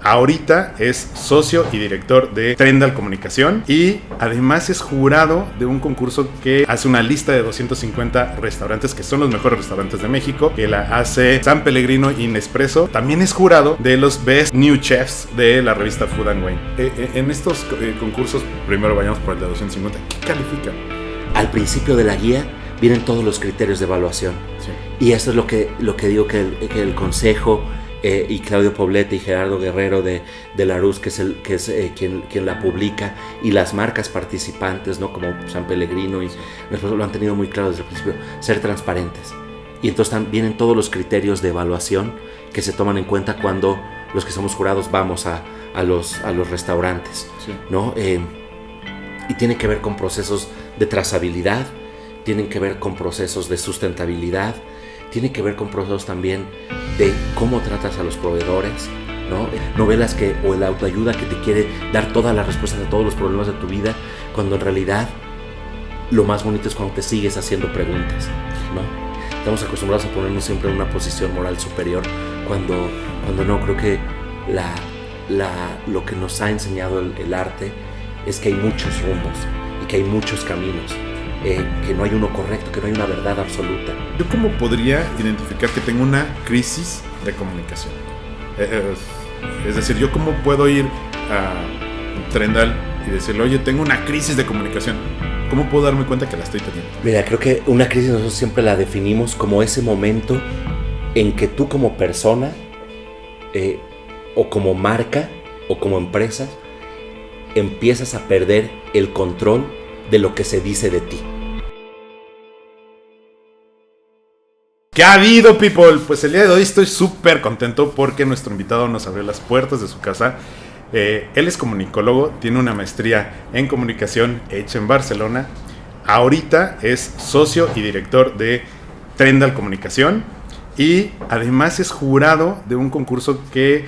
Ahorita es socio y director de Trendal Comunicación y además es jurado de un concurso que hace una lista de 250 restaurantes que son los mejores restaurantes de México, que la hace San Pellegrino y Nespresso. También es jurado de los Best New Chefs de la revista Food & Wine. En estos concursos, primero vayamos por el de 250. ¿Qué califican? Al principio de la guía vienen todos los criterios de evaluación. Sí. Y esto es lo que digo que el consejo y Claudio Poblete y Gerardo Guerrero de Larus, que es quien la publica, y las marcas participantes, ¿no? Como San Pellegrino, y lo han tenido muy claro desde el principio, ser transparentes. Y entonces vienen todos los criterios de evaluación que se toman en cuenta cuando los que somos jurados vamos a los restaurantes, sí. ¿No? Y tiene que ver con procesos de trazabilidad, tienen que ver con procesos de sustentabilidad, tiene que ver con procesos también de cómo tratas a los proveedores, ¿no? Novelas o la autoayuda que te quiere dar todas las respuestas a todos los problemas de tu vida, cuando en realidad lo más bonito es cuando te sigues haciendo preguntas, ¿no? Estamos acostumbrados a ponernos siempre en una posición moral superior, cuando no. Creo que lo que nos ha enseñado el arte es que hay muchos rumbos y que hay muchos caminos. Que no hay uno correcto, que no hay una verdad absoluta. ¿Yo cómo podría identificar que tengo una crisis de comunicación? Es decir, ¿yo cómo puedo ir a Trendal y decirle, oye, tengo una crisis de comunicación? ¿Cómo puedo darme cuenta que la estoy teniendo? Mira, creo que una crisis nosotros siempre la definimos como ese momento en que tú como persona, o como marca, o como empresa, empiezas a perder el control de lo que se dice de ti. ¿Qué ha habido, people? Pues el día de hoy estoy súper contento porque nuestro invitado nos abrió las puertas de su casa. Él es comunicólogo, tiene una maestría en comunicación hecha en Barcelona. Ahorita es socio y director de Trendal Comunicación y además es jurado de un concurso que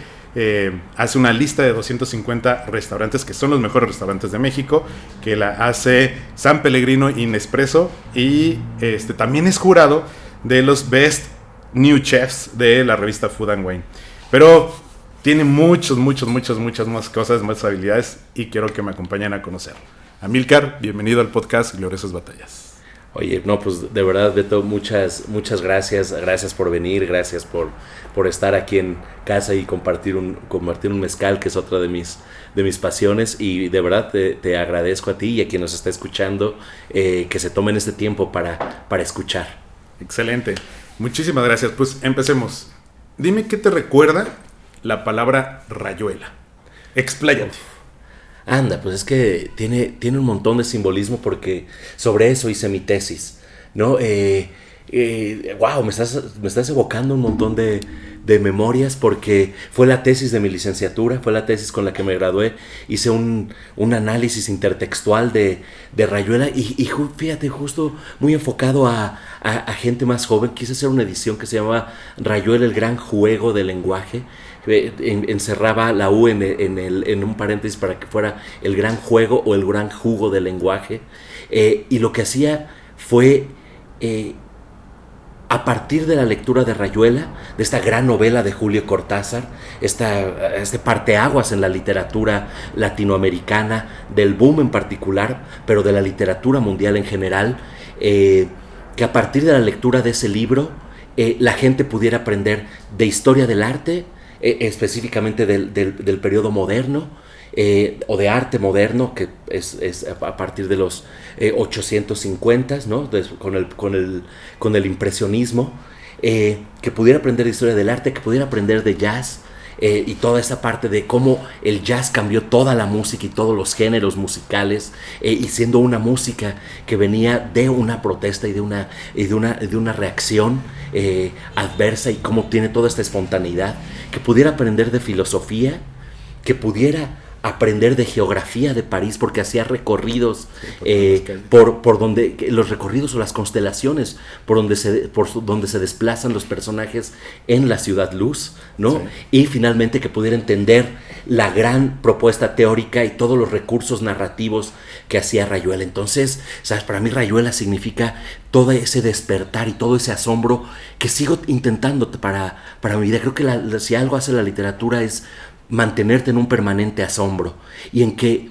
hace una lista de 250 restaurantes que son los mejores restaurantes de México, que la hace San Pellegrino y Nespresso, y también es jurado de los Best New Chefs de la revista Food & Wine. Pero tiene muchas más cosas, más habilidades, y quiero que me acompañen a conocerlo. Amílcar, bienvenido al podcast Gloriosas Batallas. Oye, no, pues de verdad, Beto, muchas gracias por venir, gracias por estar aquí en casa y compartir un mezcal, que es otra de mis pasiones, y de verdad te agradezco a ti y a quien nos está escuchando que se tomen este tiempo para escuchar. Excelente, muchísimas gracias. Pues empecemos. Dime qué te recuerda la palabra rayuela. Expláyate. Anda, pues es que tiene un montón de simbolismo, porque sobre eso hice mi tesis, ¿no? Wow, me estás evocando un montón de memorias, porque fue la tesis de mi licenciatura, fue la tesis con la que me gradué. Hice un análisis intertextual de Rayuela y fíjate, justo muy enfocado a gente más joven. Quise hacer una edición que se llama Rayuela, el gran juego del lenguaje. Encerraba la U en un paréntesis para que fuera el gran juego o el gran jugo del lenguaje, y lo que hacía fue a partir de la lectura de Rayuela, de esta gran novela de Julio Cortázar, este parteaguas en la literatura latinoamericana, del boom en particular, pero de la literatura mundial en general, que a partir de la lectura de ese libro la gente pudiera aprender de historia del arte, específicamente del periodo moderno, o de arte moderno, que es a partir de los 850, ¿no? Con el impresionismo, que pudiera aprender de historia del arte, que pudiera aprender de jazz, y toda esa parte de cómo el jazz cambió toda la música y todos los géneros musicales, y siendo una música que venía de una protesta y de una reacción adversa, y cómo tiene toda esta espontaneidad, que pudiera aprender de filosofía, que pudiera aprender de geografía de París, porque hacía recorridos por donde los recorridos o las constelaciones por donde se desplazan los personajes en la ciudad luz, ¿no? Sí. Y finalmente que pudiera entender la gran propuesta teórica y todos los recursos narrativos que hacía Rayuela. Entonces, ¿sabes? Para mí Rayuela significa todo ese despertar y todo ese asombro que sigo intentando para mi vida. Creo que si algo hace la literatura es mantenerte en un permanente asombro y en que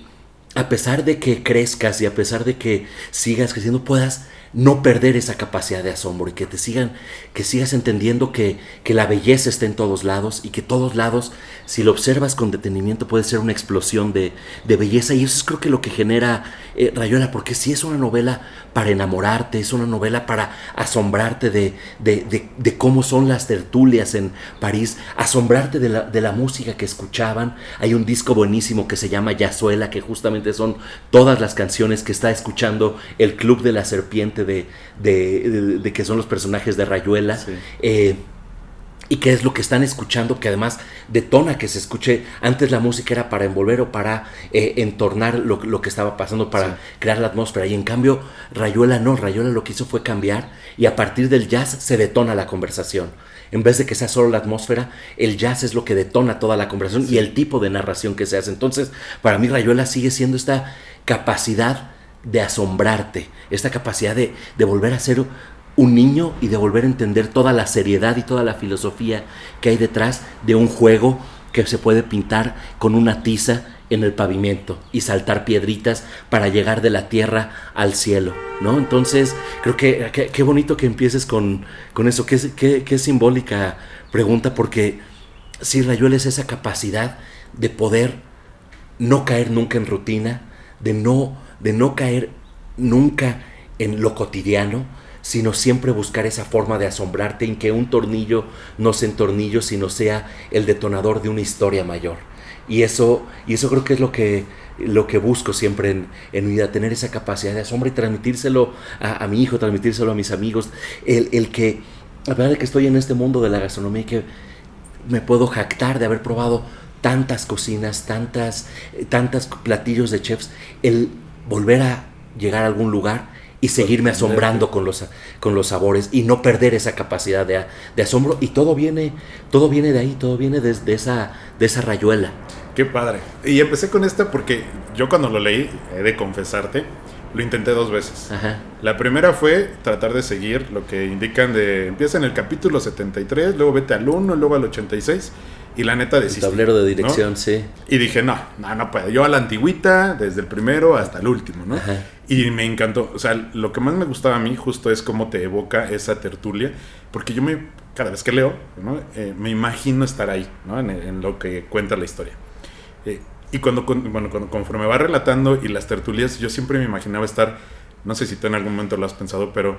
a pesar de que crezcas y a pesar de que sigas creciendo, puedas no perder esa capacidad de asombro y que sigas entendiendo que la belleza está en todos lados y que todos lados, si lo observas con detenimiento, puede ser una explosión de belleza. Y eso es creo que lo que genera Rayuela, porque sí es una novela para enamorarte, es una novela para asombrarte de cómo son las tertulias en París, asombrarte de la música que escuchaban. Hay un disco buenísimo que se llama Yazuela, que justamente son todas las canciones que está escuchando el Club de la Serpiente de que son los personajes de Rayuela. Sí. Y qué es lo que están escuchando, que además detona que se escuche. Antes la música era para envolver o para entornar lo que estaba pasando, para crear la atmósfera, y en cambio Rayuela no. Rayuela lo que hizo fue cambiar, y a partir del jazz se detona la conversación. En vez de que sea solo la atmósfera, el jazz es lo que detona toda la conversación y el tipo de narración que se hace. Entonces, para mí Rayuela sigue siendo esta capacidad de asombrarte, esta capacidad de volver a ser un niño y de volver a entender toda la seriedad y toda la filosofía que hay detrás de un juego que se puede pintar con una tiza en el pavimento y saltar piedritas para llegar de la tierra al cielo, ¿no? Entonces, creo que qué bonito que empieces con eso, qué simbólica pregunta, porque sí, Rayuela es esa capacidad de poder no caer nunca en rutina, de no caer nunca en lo cotidiano, sino siempre buscar esa forma de asombrarte, en que un tornillo no sea un tornillo, sino sea el detonador de una historia mayor. Y eso creo que es lo que busco siempre en mi vida, tener esa capacidad de asombro y transmitírselo a mi hijo, transmitírselo a mis amigos, el que, a pesar de que estoy en este mundo de la gastronomía y que me puedo jactar de haber probado tantas cocinas, tantas platillos de chefs, el volver a llegar a algún lugar y seguirme asombrando con los sabores y no perder esa capacidad de asombro. Y todo viene de ahí, todo viene de esa Rayuela. Qué padre. Y empecé con esta porque yo cuando lo leí, he de confesarte, lo intenté 2 veces. Ajá. La primera fue tratar de seguir lo que indican empieza en el capítulo 73, luego vete al 1, luego al 86, y la neta desistí. El tablero de dirección, ¿no? Sí. Y dije, no puedo. Yo a la antigüita, desde el primero hasta el último, ¿no? Ajá. Y me encantó. O sea, lo que más me gustaba a mí justo es cómo te evoca esa tertulia, porque yo cada vez que leo, ¿no? Me imagino estar ahí, ¿no? En lo que cuenta la historia. Y conforme va relatando y las tertulias, yo siempre me imaginaba estar, no sé si tú en algún momento lo has pensado, pero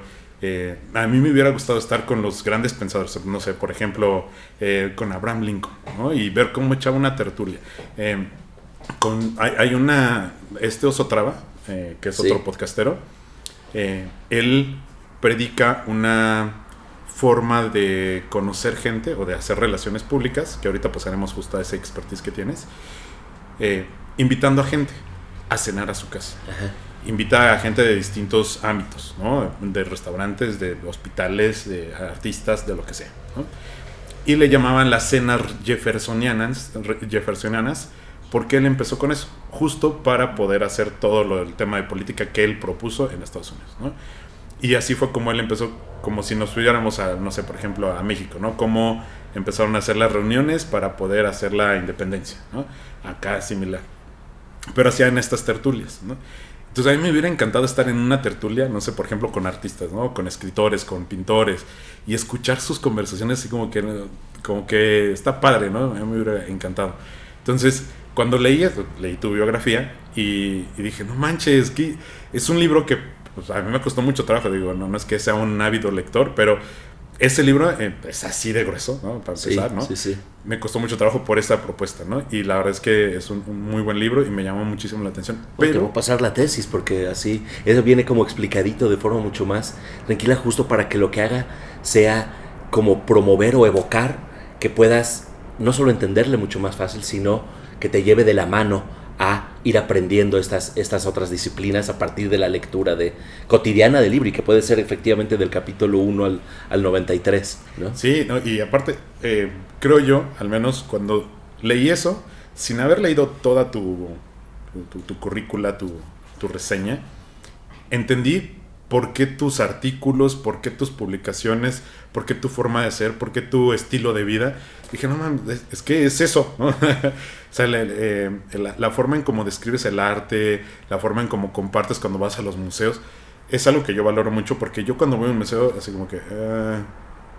a mí me hubiera gustado estar con los grandes pensadores, no sé, por ejemplo, con Abraham Lincoln, ¿no? Y ver cómo echaba una tertulia. Hay Oso Traba, que es otro podcastero, él predica una forma de conocer gente o de hacer relaciones públicas, que ahorita pues haremos justo a ese expertise que tienes, invitando a gente a cenar a su casa. Ajá. Invita a gente de distintos ámbitos, ¿no? De restaurantes, de hospitales, de artistas, de lo que sea, ¿no? Y le llamaban las cenas jeffersonianas, porque él empezó con eso, justo para poder hacer todo el tema de política que él propuso en Estados Unidos, ¿no? Y así fue como él empezó, como si nos fuéramos a, no sé, por ejemplo, a México, ¿no? Cómo empezaron a hacer las reuniones para poder hacer la independencia, ¿no? Acá similar. Pero hacían estas tertulias, ¿no? Entonces a mí me hubiera encantado estar en una tertulia, no sé, por ejemplo, con artistas, ¿no? Con escritores, con pintores, y escuchar sus conversaciones así como que está padre, ¿no? A mí me hubiera encantado. Entonces, cuando leí tu biografía y dije, no manches, que es un libro que pues, a mí me costó mucho trabajo. Digo, no es que sea un ávido lector, pero ese libro es así de grueso, ¿no? Para empezar, ¿no? Sí. Me costó mucho trabajo por esta propuesta, ¿no? Y la verdad es que es un muy buen libro y me llamó muchísimo la atención. Pero voy a pasar la tesis porque así, eso viene como explicadito de forma mucho más tranquila, justo para que lo que haga sea como promover o evocar, que puedas no solo entenderle mucho más fácil, sino que te lleve de la mano a ir aprendiendo estas otras disciplinas a partir de la lectura cotidiana del libro, y que puede ser efectivamente del capítulo 1 al 93, ¿no? Sí, ¿no? Y aparte, creo yo, al menos cuando leí eso, sin haber leído toda tu currícula, tu reseña, entendí ¿por qué tus artículos? ¿Por qué tus publicaciones? ¿Por qué tu forma de ser? ¿Por qué tu estilo de vida? Dije, no mames, es que es eso, ¿no? O sea, la forma en cómo describes el arte, la forma en cómo compartes cuando vas a los museos, es algo que yo valoro mucho, porque yo cuando voy a un museo, así como que,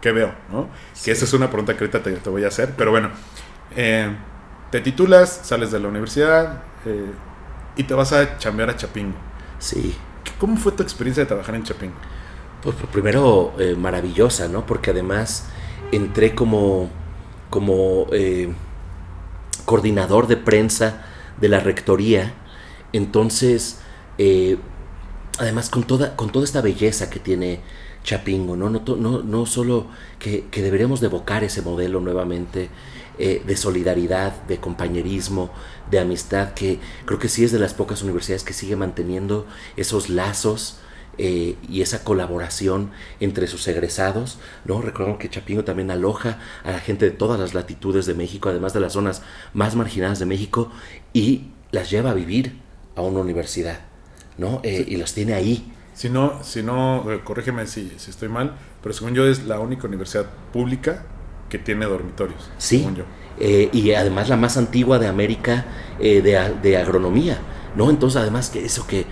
¿qué veo? ¿No? Sí. Que esa es una pregunta que ahorita te voy a hacer, pero bueno, te titulas, sales de la universidad y te vas a chambear a Chapingo. Sí. ¿Cómo fue tu experiencia de trabajar en Chapingo? Pues primero maravillosa, ¿no? Porque además entré como coordinador de prensa de la rectoría. Entonces, además con toda esta belleza que tiene Chapingo, no solo que deberíamos de evocar ese modelo nuevamente de solidaridad, de compañerismo, de amistad, que creo que sí es de las pocas universidades que sigue manteniendo esos lazos y esa colaboración entre sus egresados, ¿no? Recuerden que Chapingo también aloja a la gente de todas las latitudes de México, además de las zonas más marginadas de México, y las lleva a vivir a una universidad, ¿no? Sí. Y los tiene ahí. Si no, corrígeme si estoy mal, pero según yo es la única universidad pública que tiene dormitorios. Sí, según yo. Y además la más antigua de América de agronomía, ¿no? Entonces además que eso que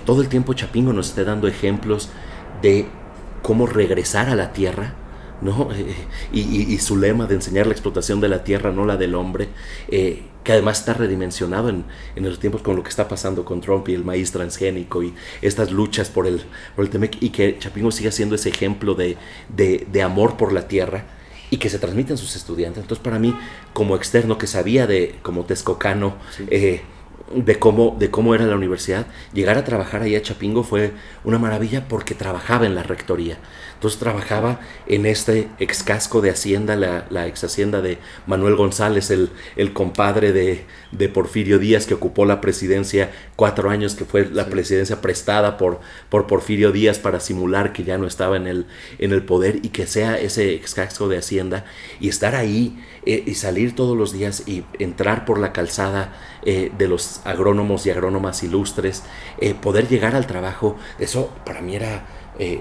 todo el tiempo Chapingo nos esté dando ejemplos de cómo regresar a la tierra, ¿no? Y su lema de enseñar la explotación de la tierra, no la del hombre, que además está redimensionado en los tiempos con lo que está pasando con Trump y el maíz transgénico y estas luchas por el Temec, y que Chapingo siga siendo ese ejemplo de amor por la tierra y que se transmite en sus estudiantes. Entonces para mí, como externo que sabía como texcocano, sí, de cómo era la universidad, llegar a trabajar ahí a Chapingo fue una maravilla, porque trabajaba en la rectoría. Entonces trabajaba en este ex casco de Hacienda, la ex hacienda de Manuel González, el compadre de Porfirio Díaz, que ocupó la presidencia 4 años, que fue la presidencia prestada por Porfirio Díaz para simular que ya no estaba en el poder, y que sea ese ex casco de Hacienda, y estar ahí y salir todos los días y entrar por la calzada de los agrónomos y agrónomas ilustres, poder llegar al trabajo, eso para mí era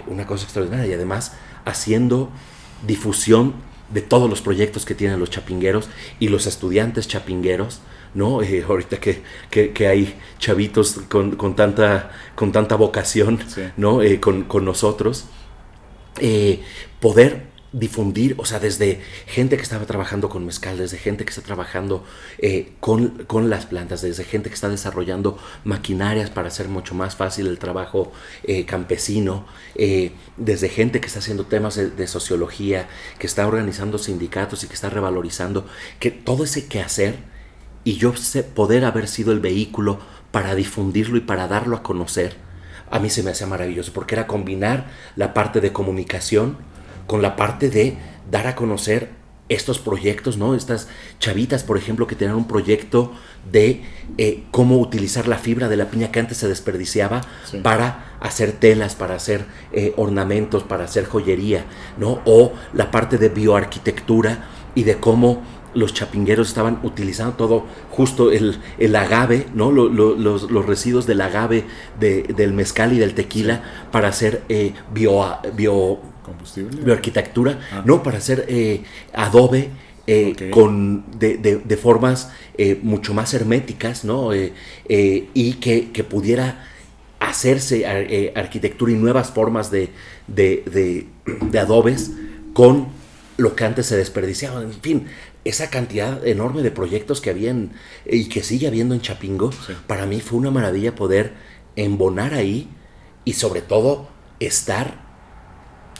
una cosa extraordinaria, y además haciendo difusión de todos los proyectos que tienen los chapingueros y los estudiantes chapingueros, ¿no? Ahorita que hay chavitos con tanta vocación, sí, ¿no? Con nosotros, poder difundir, o sea, desde gente que estaba trabajando con mezcal, desde gente que está trabajando con las plantas, desde gente que está desarrollando maquinarias para hacer mucho más fácil el trabajo campesino, desde gente que está haciendo temas de sociología, que está organizando sindicatos y que está revalorizando, que todo ese quehacer, y yo sé poder haber sido el vehículo para difundirlo y para darlo a conocer, a mí se me hacía maravilloso, porque era combinar la parte de comunicación con la parte de dar a conocer estos proyectos, ¿no? Estas chavitas, por ejemplo, que tenían un proyecto de cómo utilizar la fibra de la piña que antes se desperdiciaba, sí, para hacer telas, para hacer ornamentos, para hacer joyería, ¿no? O la parte de bioarquitectura y de cómo los chapingueros estaban utilizando todo, justo el agave, ¿no? Los residuos del agave, del mezcal y del tequila, sí, para hacer bioarquitectura, no, para hacer adobe, okay, de formas mucho más herméticas, ¿no? Y que pudiera hacerse arquitectura y nuevas formas de adobes con lo que antes se desperdiciaba. En fin, esa cantidad enorme de proyectos que habían y que sigue habiendo en Chapingo, sí, para mí fue una maravilla poder embonar ahí, y sobre todo estar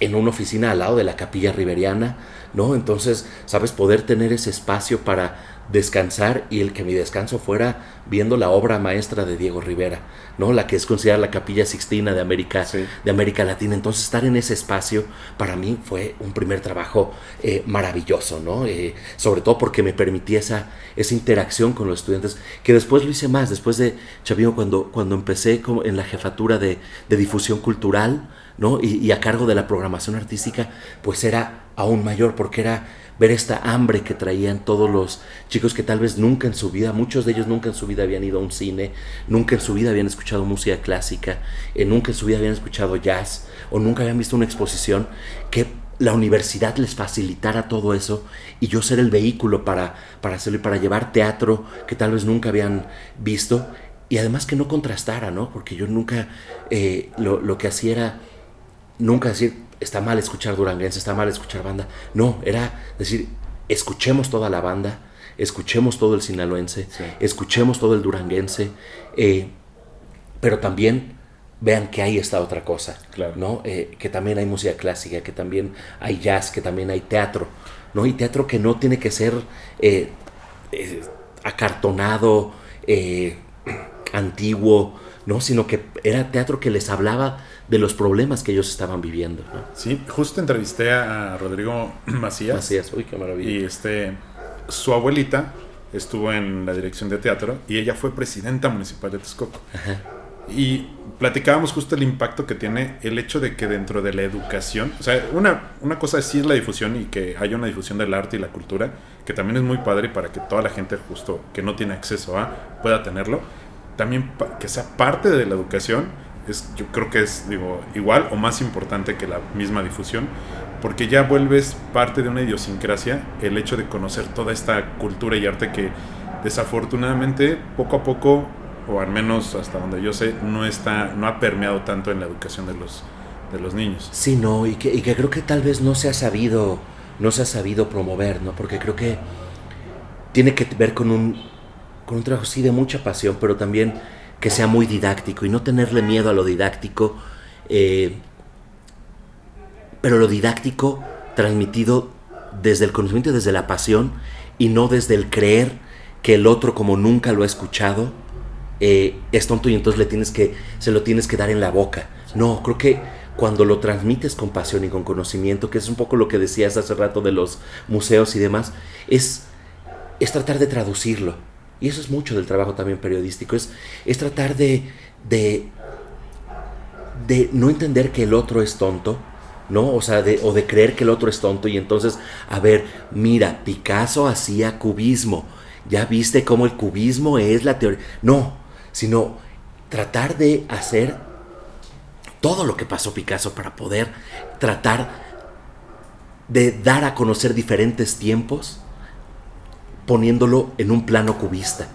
en una oficina al lado de la Capilla Riveriana, ¿no? Entonces, ¿sabes? Poder tener ese espacio para descansar, y el que mi descanso fuera viendo la obra maestra de Diego Rivera, ¿no? La que es considerada la Capilla Sixtina de América, sí, de América Latina. Entonces, estar en ese espacio para mí fue un primer trabajo maravilloso, ¿no? Sobre todo porque me permitía esa interacción con los estudiantes, que después lo hice más, después de Chapingo, cuando empecé como en la jefatura de difusión cultural, ¿no? Y a cargo de la programación artística, pues era aún mayor, porque era ver esta hambre que traían todos los chicos que tal vez nunca en su vida, muchos de ellos nunca en su vida habían ido a un cine, nunca en su vida habían escuchado música clásica, nunca en su vida habían escuchado jazz o nunca habían visto una exposición, que la universidad les facilitara todo eso y yo ser el vehículo para hacerlo y para llevar teatro que tal vez nunca habían visto, y además que no contrastara, ¿no? Porque yo nunca, lo que hacía era nunca decir, está mal escuchar duranguense, está mal escuchar banda. No, era decir, escuchemos toda la banda, escuchemos todo el sinaloense, sí, escuchemos todo el duranguense, pero también vean que hay esta otra cosa, claro, ¿no? Que también hay música clásica, que también hay jazz, que también hay teatro, ¿no? Y teatro que no tiene que ser acartonado, antiguo, ¿no? Sino que era teatro que les hablaba de los problemas que ellos estaban viviendo, ¿no? Sí, justo entrevisté a Rodrigo Macías. Uy, qué maravilla. Y su abuelita estuvo en la dirección de teatro y ella fue presidenta municipal de Texcoco. Ajá. Y platicábamos justo el impacto que tiene el hecho de que dentro de la educación, o sea, una cosa es sí es la difusión y que haya una difusión del arte y la cultura, que también es muy padre para que toda la gente justo que no tiene acceso a pueda tenerlo. También que sea parte de la educación, yo creo que es igual o más importante que la misma difusión, porque ya vuelves parte de una idiosincrasia el hecho de conocer toda esta cultura y arte que desafortunadamente poco a poco, o al menos hasta donde yo sé, no ha permeado tanto en la educación de los niños. Sí, no, y que creo que tal vez no se ha sabido promover, ¿no? Porque creo que tiene que ver con un trabajo sí de mucha pasión, pero también que sea muy didáctico y no tenerle miedo a lo didáctico, pero lo didáctico transmitido desde el conocimiento y desde la pasión y no desde el creer que el otro, como nunca lo ha escuchado, es tonto y entonces se lo tienes que dar en la boca. No, creo que cuando lo transmites con pasión y con conocimiento, que es un poco lo que decías hace rato de los museos y demás, es tratar de traducirlo. Y eso es mucho del trabajo también periodístico, es tratar de no entender que el otro es tonto, ¿no? O sea, o de creer que el otro es tonto y entonces, a ver, mira, Picasso hacía cubismo, ¿ya viste cómo el cubismo es la teoría? No, sino tratar de hacer todo lo que pasó Picasso para poder tratar de dar a conocer diferentes tiempos, poniéndolo en un plano cubista.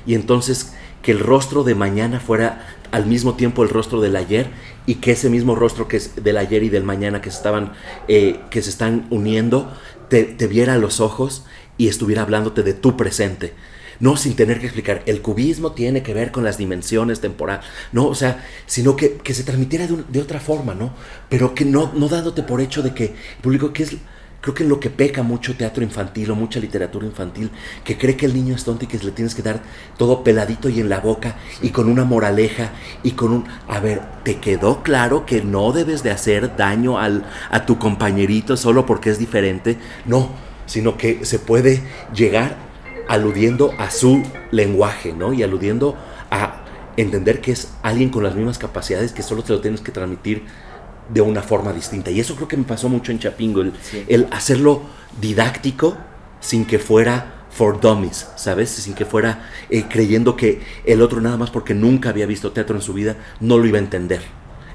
Y entonces que el rostro de mañana fuera al mismo tiempo el rostro del ayer y que ese mismo rostro que es del ayer y del mañana que se están uniendo te viera a los ojos y estuviera hablándote de tu presente. No sin tener que explicar, el cubismo tiene que ver con las dimensiones temporales, no, o sea, sino que se transmitiera de otra forma, ¿no? Pero que no dándote por hecho de que el público, que es creo que en lo que peca mucho teatro infantil o mucha literatura infantil, que cree que el niño es tonto y que le tienes que dar todo peladito y en la boca, sí, y con una moraleja y con a ver, ¿te quedó claro que no debes de hacer daño a tu compañerito solo porque es diferente? No, sino que se puede llegar aludiendo a su lenguaje, ¿no? Y aludiendo a entender que es alguien con las mismas capacidades, que solo te lo tienes que transmitir de una forma distinta. Y eso creo que me pasó mucho en Chapingo, el hacerlo didáctico sin que fuera for dummies, ¿sabes? Sin que fuera creyendo que el otro, nada más porque nunca había visto teatro en su vida, no lo iba a entender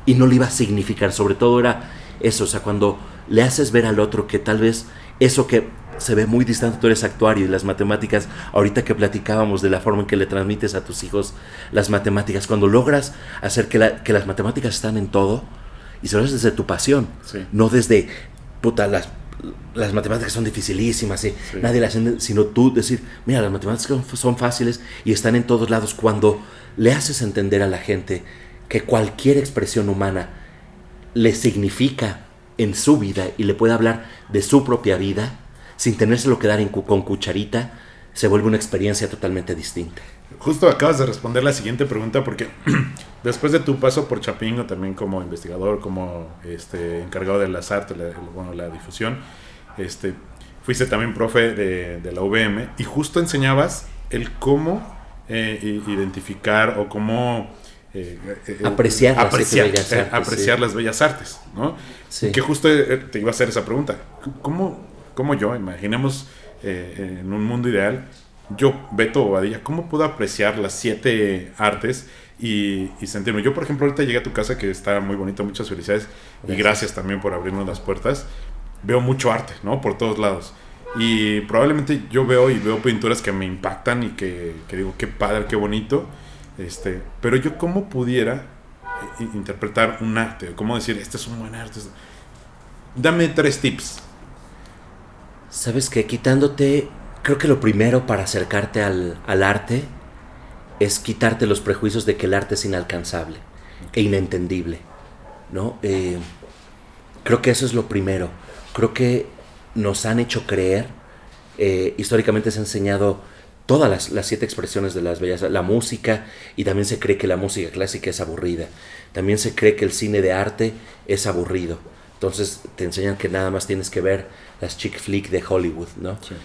y no lo iba a significar. Sobre todo era eso, o sea, cuando le haces ver al otro que tal vez eso que se ve muy distante, tú eres actuario y las matemáticas, ahorita que platicábamos de la forma en que le transmites a tus hijos las matemáticas, cuando logras hacer que las matemáticas están en todo, y se lo haces desde tu pasión, sí, no desde, puta, las matemáticas son dificilísimas, ¿sí? Sí. Nadie las entiende, sino tú decir, mira, las matemáticas son fáciles y están en todos lados. Cuando le haces entender a la gente que cualquier expresión humana le significa en su vida y le puede hablar de su propia vida, sin tenérselo que dar con cucharita, se vuelve una experiencia totalmente distinta. Justo acabas de responder la siguiente pregunta, porque después de tu paso por Chapingo, también como investigador, como encargado de las artes, la difusión, fuiste también profe de la UVM y justo enseñabas el cómo identificar o cómo apreciar las bellas artes, ¿no? Sí. Que justo te iba a hacer esa pregunta. ¿Cómo como yo, imaginemos en un mundo ideal, yo, Beto Bobadilla, ¿cómo puedo apreciar las 7 artes y sentirme? Yo, por ejemplo, ahorita llegué a tu casa, que está muy bonito, muchas felicidades, y gracias también por abrirnos las puertas. Veo mucho arte, ¿no? Por todos lados. Y probablemente yo veo pinturas que me impactan y que digo, qué padre, qué bonito. Pero yo, ¿cómo pudiera interpretar un arte? ¿Cómo decir, este es un buen arte? Dame 3 tips. Sabes que quitándote, creo que lo primero para acercarte al arte es quitarte los prejuicios de que el arte es inalcanzable e inentendible, ¿no? Creo que eso es lo primero. Creo que nos han hecho creer, históricamente se ha enseñado todas las 7 expresiones de las bellas, la música, y también se cree que la música clásica es aburrida. También se cree que el cine de arte es aburrido. Entonces te enseñan que nada más tienes que ver las chick flick de Hollywood, ¿no? Sí.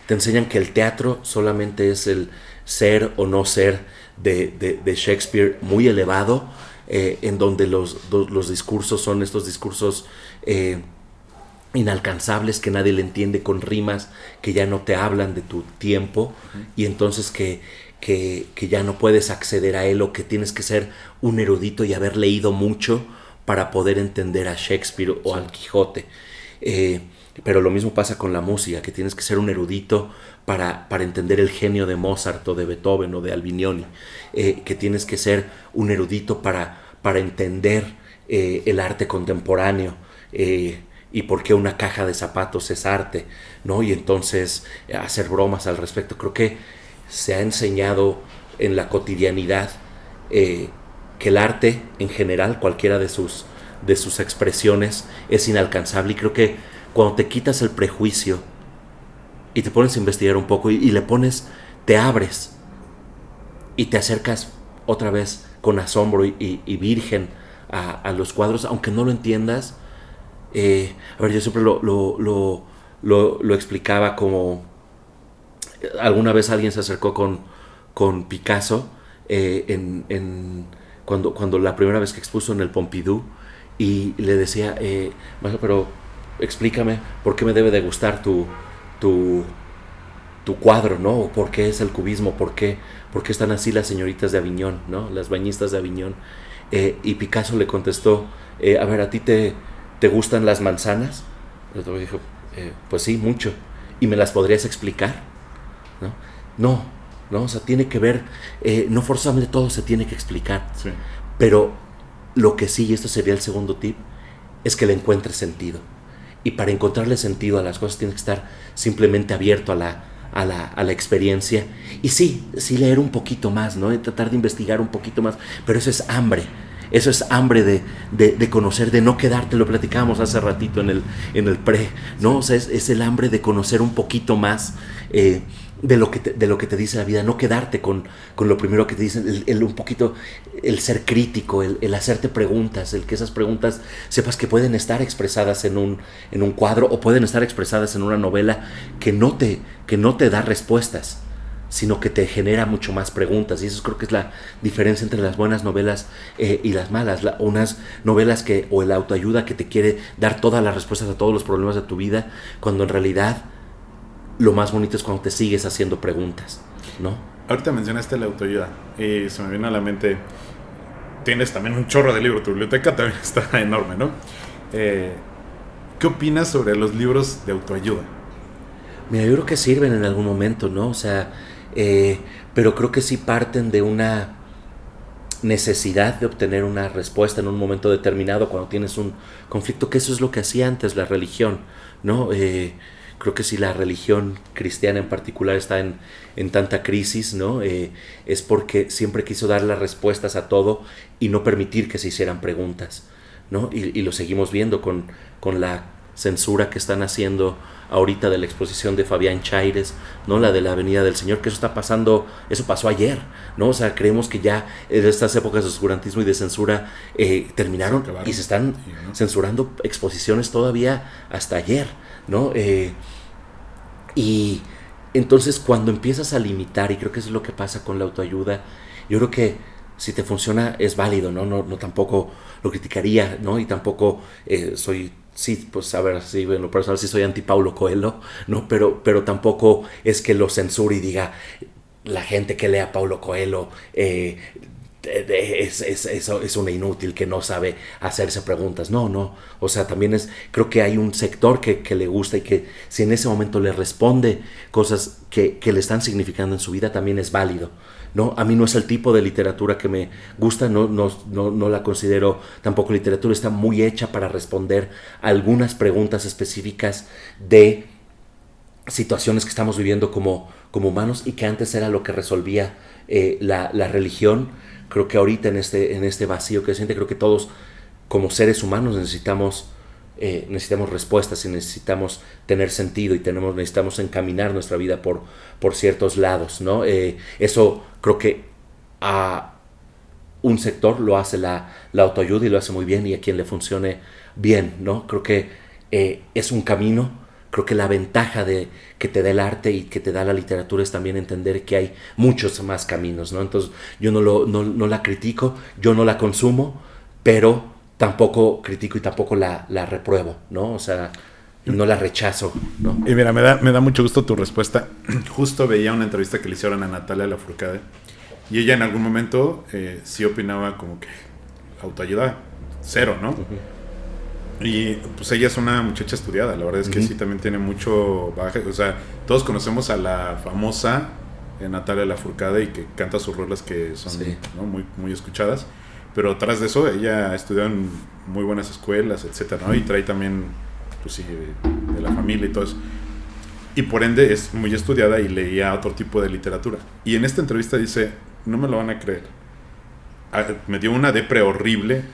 Te enseñan que el teatro solamente es el ser o no ser de Shakespeare muy elevado, en donde los discursos son estos discursos inalcanzables que nadie le entiende, con rimas que ya no te hablan de tu tiempo, y entonces que ya no puedes acceder a él, o que tienes que ser un erudito y haber leído mucho para poder entender a Shakespeare o al Quijote. Pero lo mismo pasa con la música, que tienes que ser un erudito para entender el genio de Mozart o de Beethoven o de Albinioni, que tienes que ser un erudito para entender el arte contemporáneo, y por qué una caja de zapatos es arte, ¿no? Y entonces hacer bromas al respecto. Creo que se ha enseñado en la cotidianidad que el arte en general, cualquiera de sus expresiones, es inalcanzable. Y creo que cuando te quitas el prejuicio y te pones a investigar un poco y le pones, te abres y te acercas otra vez con asombro y virgen a los cuadros, aunque no lo entiendas. A ver, yo siempre lo explicaba como, alguna vez alguien se acercó con Picasso cuando la primera vez que expuso en el Pompidou, y le decía, pero explícame por qué me debe de gustar tu cuadro, ¿no? O por qué es el cubismo, por qué están así las señoritas de Aviñón, ¿no? Las bañistas de Aviñón. Y Picasso le contestó, a ver, ¿a ti te gustan las manzanas? Y el otro dijo, pues sí, mucho. ¿Y me las podrías explicar? No, o sea, tiene que ver, no forzosamente todo se tiene que explicar. Sí. Pero lo que sí, y esto sería el segundo tip, es que le encuentres sentido. Y para encontrarle sentido a las cosas tienes que estar simplemente abierto a la experiencia. Y sí leer un poquito más, ¿no? Y tratar de investigar un poquito más. Pero eso es hambre. Eso es hambre de conocer, de no quedarte, lo platicábamos hace ratito en el pre, ¿no? O sea, es el hambre de conocer un poquito más de lo que te dice la vida, no quedarte con lo primero que te dicen, un poquito, el ser crítico, el hacerte preguntas, el que esas preguntas sepas que pueden estar expresadas en un cuadro, o pueden estar expresadas en una novela que no te da respuestas, sino que te genera mucho más preguntas. Y eso creo que es la diferencia entre las buenas novelas y las malas. Unas novelas o el autoayuda que te quiere dar todas las respuestas a todos los problemas de tu vida, cuando en realidad lo más bonito es cuando te sigues haciendo preguntas, ¿no? Ahorita mencionaste la autoayuda y se me vino a la mente, tienes también un chorro de libros, tu biblioteca también está enorme, ¿no? ¿Qué opinas sobre los libros de autoayuda? Mira, yo creo que sirven en algún momento, ¿no? O sea, pero creo que sí parten de una necesidad de obtener una respuesta en un momento determinado cuando tienes un conflicto, que eso es lo que hacía antes la religión, ¿no? Creo que si la religión cristiana en particular está en tanta crisis, ¿no? Es porque siempre quiso dar las respuestas a todo y no permitir que se hicieran preguntas, ¿no? Y lo seguimos viendo con la censura que están haciendo ahorita de la exposición de Fabián Chaires, ¿no? La de la Avenida del Señor, que eso pasó ayer, ¿no? O sea, creemos que ya estas épocas de oscurantismo y de censura terminaron, y se están censurando exposiciones todavía hasta ayer, ¿no? Y entonces cuando empiezas a limitar, y creo que eso es lo que pasa con la autoayuda, yo creo que si te funciona es válido, ¿no? No tampoco lo criticaría, ¿no? Y tampoco soy, sí, pues a ver, sí, en lo personal sí soy anti Paulo Coelho, ¿no? Pero tampoco es que lo censure y diga la gente que lea Paulo Coelho es una inútil que no sabe hacerse preguntas. No. O sea, también creo que hay un sector que le gusta y que si en ese momento le responde cosas que le están significando en su vida, también es válido. ¿No? A mí no es el tipo de literatura que me gusta, no la considero tampoco literatura, está muy hecha para responder a algunas preguntas específicas de situaciones que estamos viviendo como humanos y que antes era lo que resolvía la religión. Creo que ahorita en este vacío que se siente, creo que todos como seres humanos necesitamos respuestas y necesitamos tener sentido y necesitamos encaminar nuestra vida por ciertos lados, ¿no? Eso creo que a un sector lo hace la autoayuda y lo hace muy bien, y a quien le funcione bien, ¿no? Creo que es un camino. Creo que la ventaja que te da el arte y que te da la literatura es también entender que hay muchos más caminos, ¿no? Entonces yo no la critico, yo no la consumo, pero tampoco critico y tampoco la repruebo, ¿no? O sea, no la rechazo, ¿no? Y mira, me da mucho gusto tu respuesta. Justo veía una entrevista que le hicieron a Natalia Lafourcade y ella en algún momento sí opinaba como que autoayuda cero, ¿no? Uh-huh. Y pues ella es una muchacha estudiada, la verdad es que sí también tiene mucho bagaje. O sea, todos conocemos a la famosa Natalia Lafourcade y que canta sus rolas que son ¿no? muy, muy escuchadas. Pero atrás de eso, ella ha estudiado en muy buenas escuelas, etcétera, ¿no? Y trae también, pues sí, de la familia y todo eso. Y por ende es muy estudiada y leía otro tipo de literatura. Y en esta entrevista dice, no me lo van a creer. Me dio una depre horrible.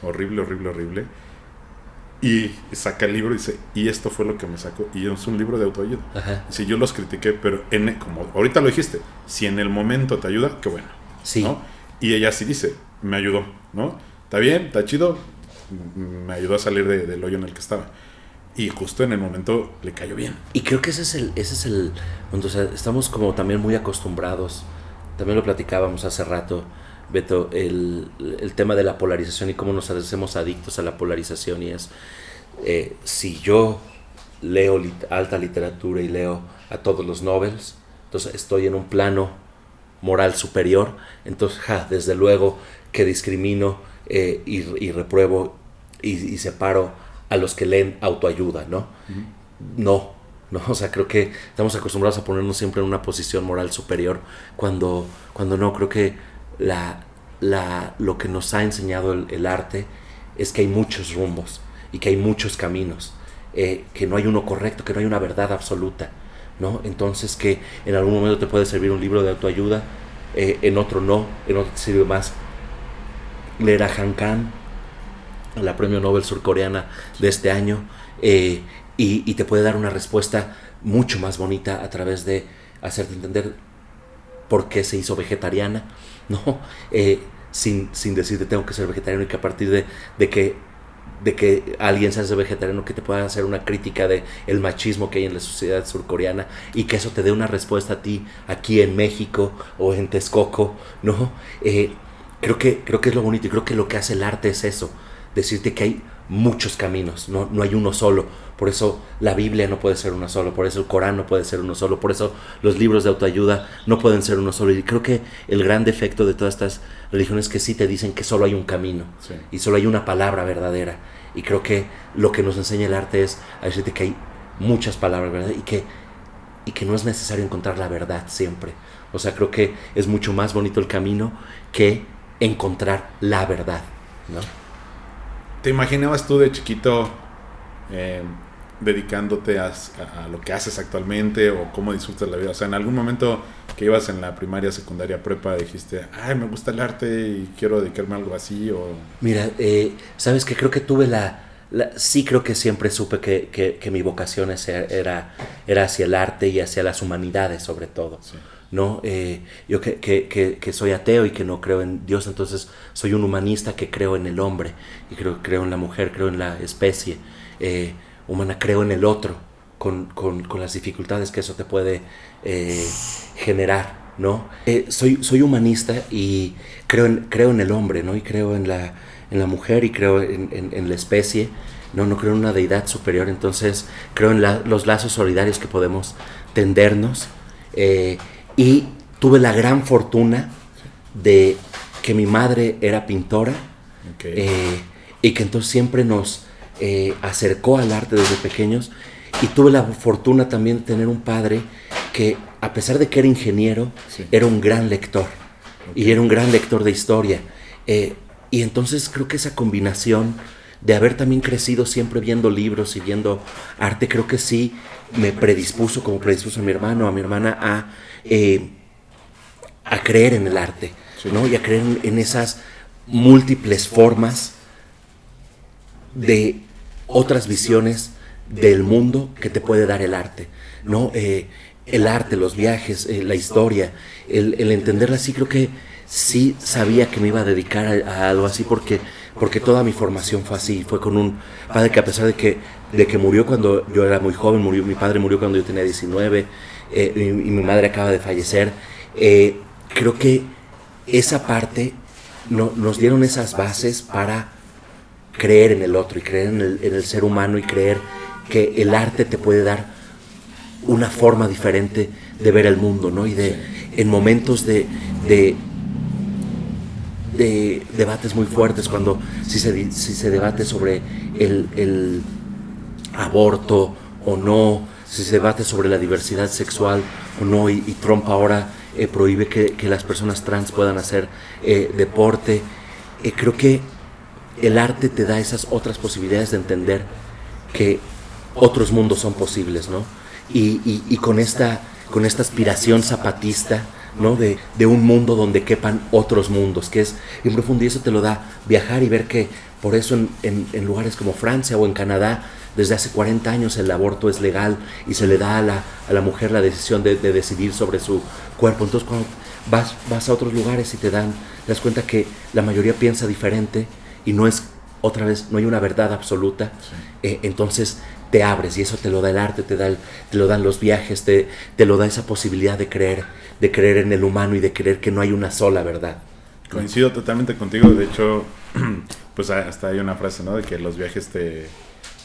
Y saca el libro y dice, y esto fue lo que me sacó. Y es un libro de autoayuda. Ajá. Si yo los critiqué, pero como ahorita lo dijiste, si en el momento te ayuda, qué bueno. Sí. ¿No? Y ella sí dice, me ayudó, ¿no? Está bien, está chido, me ayudó a salir del hoyo en el que estaba. Y justo en el momento le cayó bien. Y creo que ese es el o sea, estamos como también muy acostumbrados, también lo platicábamos hace rato, Beto, el tema de la polarización y cómo nos hacemos adictos a la polarización. Y es, si yo leo alta literatura y leo a todos los Nobels, entonces estoy en un plano moral superior, entonces desde luego que discrimino y repruebo y separo a los que leen autoayuda, ¿no? Uh-huh. No, o sea, creo que estamos acostumbrados a ponernos siempre en una posición moral superior cuando no. Creo que lo que nos ha enseñado el arte es que hay muchos rumbos y que hay muchos caminos, que no hay uno correcto, que no hay una verdad absoluta, ¿no? Entonces que en algún momento te puede servir un libro de autoayuda, en otro no, en otro te sirve más leer a Han Kang, la premio Nobel surcoreana de este año, y te puede dar una respuesta mucho más bonita a través de hacerte entender por qué se hizo vegetariana, ¿no? Sin decirte tengo que ser vegetariano, y que a partir de que alguien se hace vegetariano, que te pueda hacer una crítica de el machismo que hay en la sociedad surcoreana, y que eso te dé una respuesta a ti aquí en México o en Texcoco, ¿no? Creo que es lo bonito, y creo que lo que hace el arte es eso, decirte que hay muchos caminos, no hay uno solo. Por eso la Biblia no puede ser uno solo, por eso el Corán no puede ser uno solo, por eso los libros de autoayuda no pueden ser uno solo. Y creo que el gran defecto de todas estas religiones es que sí te dicen que solo hay un camino, sí, y solo hay una palabra verdadera. Y creo que lo que nos enseña el arte es a decirte que hay muchas palabras verdad y que no es necesario encontrar la verdad siempre. O sea, creo que es mucho más bonito el camino que encontrar la verdad, ¿no? ¿Te imaginabas tú de chiquito dedicándote a lo que haces actualmente, o cómo disfrutas la vida? O sea, en algún momento que ibas en la primaria, secundaria, prepa, dijiste, ay, me gusta el arte y quiero dedicarme a algo así, o... Mira, sabes que creo que tuve sí, creo que siempre supe que mi vocación era hacia el arte y hacia las humanidades, sobre todo. Sí. ¿No? Yo que soy ateo y que no creo en Dios, entonces soy un humanista que creo en el hombre, y creo en la mujer, creo en la especie humana, creo en el otro, con las dificultades que eso te puede generar, ¿no? Soy humanista y creo en el hombre, ¿no? Y creo en la mujer y creo en la especie, no creo en una deidad superior. Entonces creo en los lazos solidarios que podemos tendernos, y tuve la gran fortuna de que mi madre era pintora, y que entonces siempre nos acercó al arte desde pequeños, y tuve la fortuna también de tener un padre que, a pesar de que era ingeniero, era un gran lector, y era un gran lector de historia, y entonces creo que esa combinación de haber también crecido siempre viendo libros y viendo arte, creo que sí me predispuso, como predispuso a mi hermano, a mi hermana, a creer en el arte, ¿no? Y a creer en esas múltiples formas de otras visiones del mundo que te puede dar el arte, ¿no? El arte, los viajes, la historia, el entenderla así. Creo que sí sabía que me iba a dedicar a algo así, porque toda mi formación fue así. Fue con un padre que, a pesar de que murió cuando yo era muy joven, mi padre murió cuando yo tenía 19, y mi madre acaba de fallecer, creo que esa parte nos dieron esas bases para creer en el otro y creer en el ser humano, y creer que el arte te puede dar una forma diferente de ver el mundo, ¿no? Y en momentos de debates muy fuertes, cuando si se debate sobre el aborto o no, si se debate sobre la diversidad sexual o no, y Trump ahora prohíbe que las personas trans puedan hacer deporte, creo que el arte te da esas otras posibilidades de entender que otros mundos son posibles, ¿no? Y con esta aspiración zapatista, ¿no? De un mundo donde quepan otros mundos, que es bien profundo, y eso te lo da viajar y ver que por eso en lugares como Francia o en Canadá, desde hace 40 años el aborto es legal y se le da a la mujer la decisión de decidir sobre su cuerpo. Entonces, cuando vas a otros lugares y te das cuenta que la mayoría piensa diferente y no es, otra vez, no hay una verdad absoluta, entonces te abres, y eso te lo da el arte, te lo dan los viajes, te lo da esa posibilidad de creer en el humano y de creer que no hay una sola verdad. Coincido totalmente contigo. De hecho, pues hasta hay una frase, ¿no? De que los viajes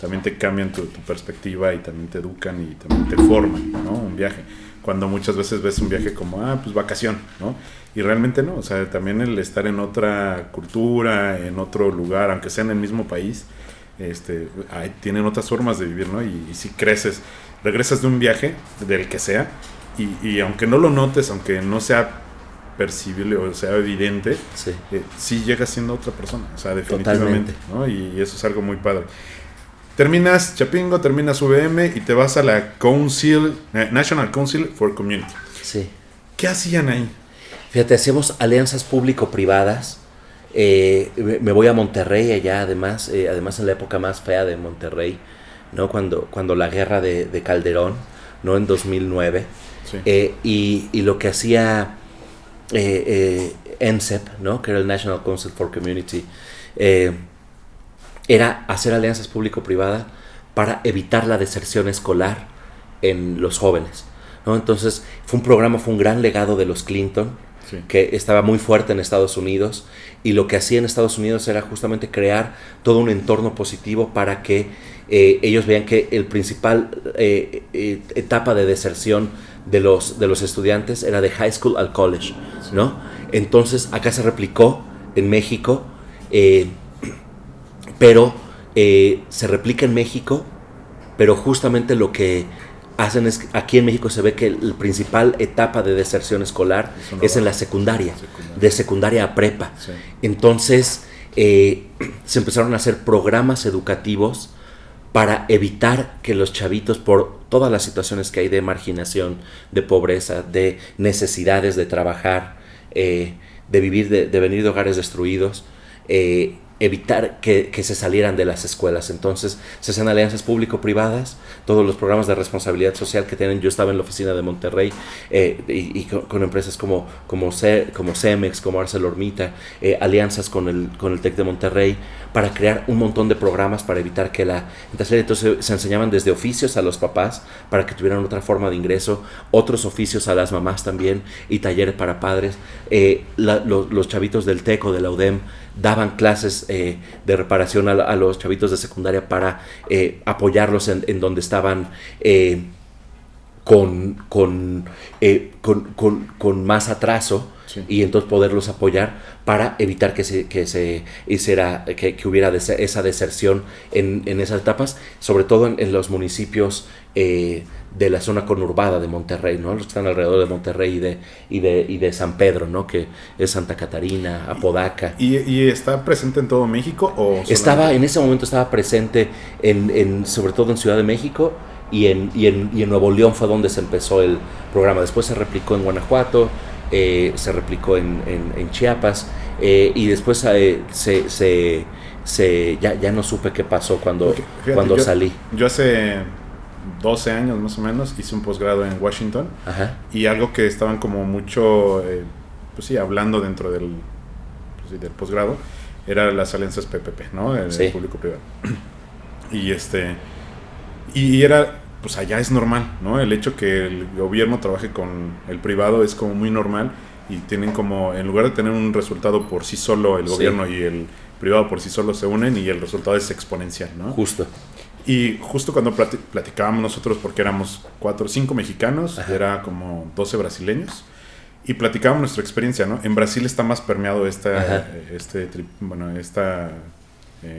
también te cambian tu perspectiva, y también te educan y también te forman, ¿no? Un viaje. Cuando muchas veces ves un viaje como, pues vacación, ¿no? Y realmente no. O sea, también el estar en otra cultura, en otro lugar, aunque sea en el mismo país, tienen otras formas de vivir, ¿no? Y si creces, regresas de un viaje, del que sea, y aunque no lo notes, aunque no sea percibible o sea evidente, sí llegas siendo otra persona, o sea, definitivamente, ¿no? Y eso es algo muy padre. Terminas Chapingo, terminas VM y te vas a la National Council for Community. Sí. ¿Qué hacían ahí? Fíjate, hacíamos alianzas público-privadas. Me voy a Monterrey allá, además en la época más fea de Monterrey, ¿no? Cuando la guerra de Calderón, ¿no? En 2009. Sí. Y lo que hacía NCEP, ¿no? Que era el National Council for Community, era hacer alianzas público-privadas para evitar la deserción escolar en los jóvenes, ¿no? Entonces fue un gran legado de los Clinton, que estaba muy fuerte en Estados Unidos, y lo que hacía en Estados Unidos era justamente crear todo un entorno positivo para que ellos vean que el principal etapa de deserción de los estudiantes era de high school al college, ¿no? Entonces acá se replicó en México, pero se replica en México, pero justamente lo que hacen es, aquí en México se ve que la principal etapa de deserción escolar es en la secundaria, de secundaria a prepa. Sí. Entonces se empezaron a hacer programas educativos para evitar que los chavitos, por todas las situaciones que hay de marginación, de pobreza, de necesidades de trabajar, de venir de hogares destruidos, evitar que se salieran de las escuelas. Entonces se hacían alianzas público-privadas, todos los programas de responsabilidad social que tienen. Yo estaba en la oficina de Monterrey y con empresas como Cemex, como ArcelorMittal, alianzas con el TEC de Monterrey, para crear un montón de programas para evitar que entonces se enseñaban desde oficios a los papás para que tuvieran otra forma de ingreso, otros oficios a las mamás también, y talleres para padres. Los chavitos del TEC o de la UDEM daban clases de reparación a los chavitos de secundaria para apoyarlos en donde estaban con más atraso. Sí. Y entonces poderlos apoyar para evitar que hubiera esa deserción en esas etapas, sobre todo en los municipios de la zona conurbada de Monterrey, ¿no? Los que están alrededor de Monterrey y de San Pedro, ¿no? Que es Santa Catarina, Apodaca. ¿Y está presente en todo México? En ese momento estaba presente sobre todo en Ciudad de México y en Nuevo León fue donde se empezó el programa. Después se replicó en Guanajuato, se replicó en Chiapas, y después ya no supe qué pasó cuando salí. Yo hace 12 años más o menos hice un posgrado en Washington. Ajá. Y algo que estaban como mucho hablando dentro del posgrado era las alianzas PPP, ¿no? El público privado. Y era, pues allá es normal, ¿no? El hecho que el gobierno trabaje con el privado es como muy normal, y tienen como, en lugar de tener un resultado por sí solo, el gobierno y el privado por sí solo se unen y el resultado es exponencial, ¿no? Justo. Y justo cuando platicábamos nosotros, porque éramos 4 o 5 mexicanos, era como 12 brasileños, y platicábamos nuestra experiencia, ¿no? En Brasil está más permeado esta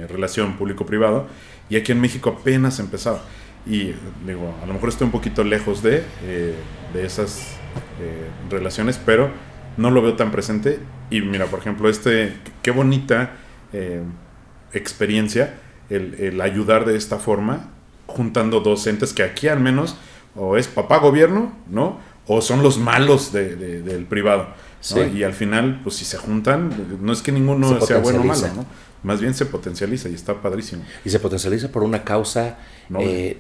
relación público-privado, y aquí en México apenas empezaba. Y digo, a lo mejor estoy un poquito lejos de esas relaciones, pero no lo veo tan presente. Y mira, por ejemplo, qué bonita experiencia el ayudar de esta forma, juntando docentes que aquí al menos o es papá gobierno, ¿no? O son los malos del privado, ¿no? Sí. Y al final, pues si se juntan, no es que ninguno sea bueno o malo, ¿no? Más bien se potencializa y está padrísimo. Y se potencializa por una causa noble,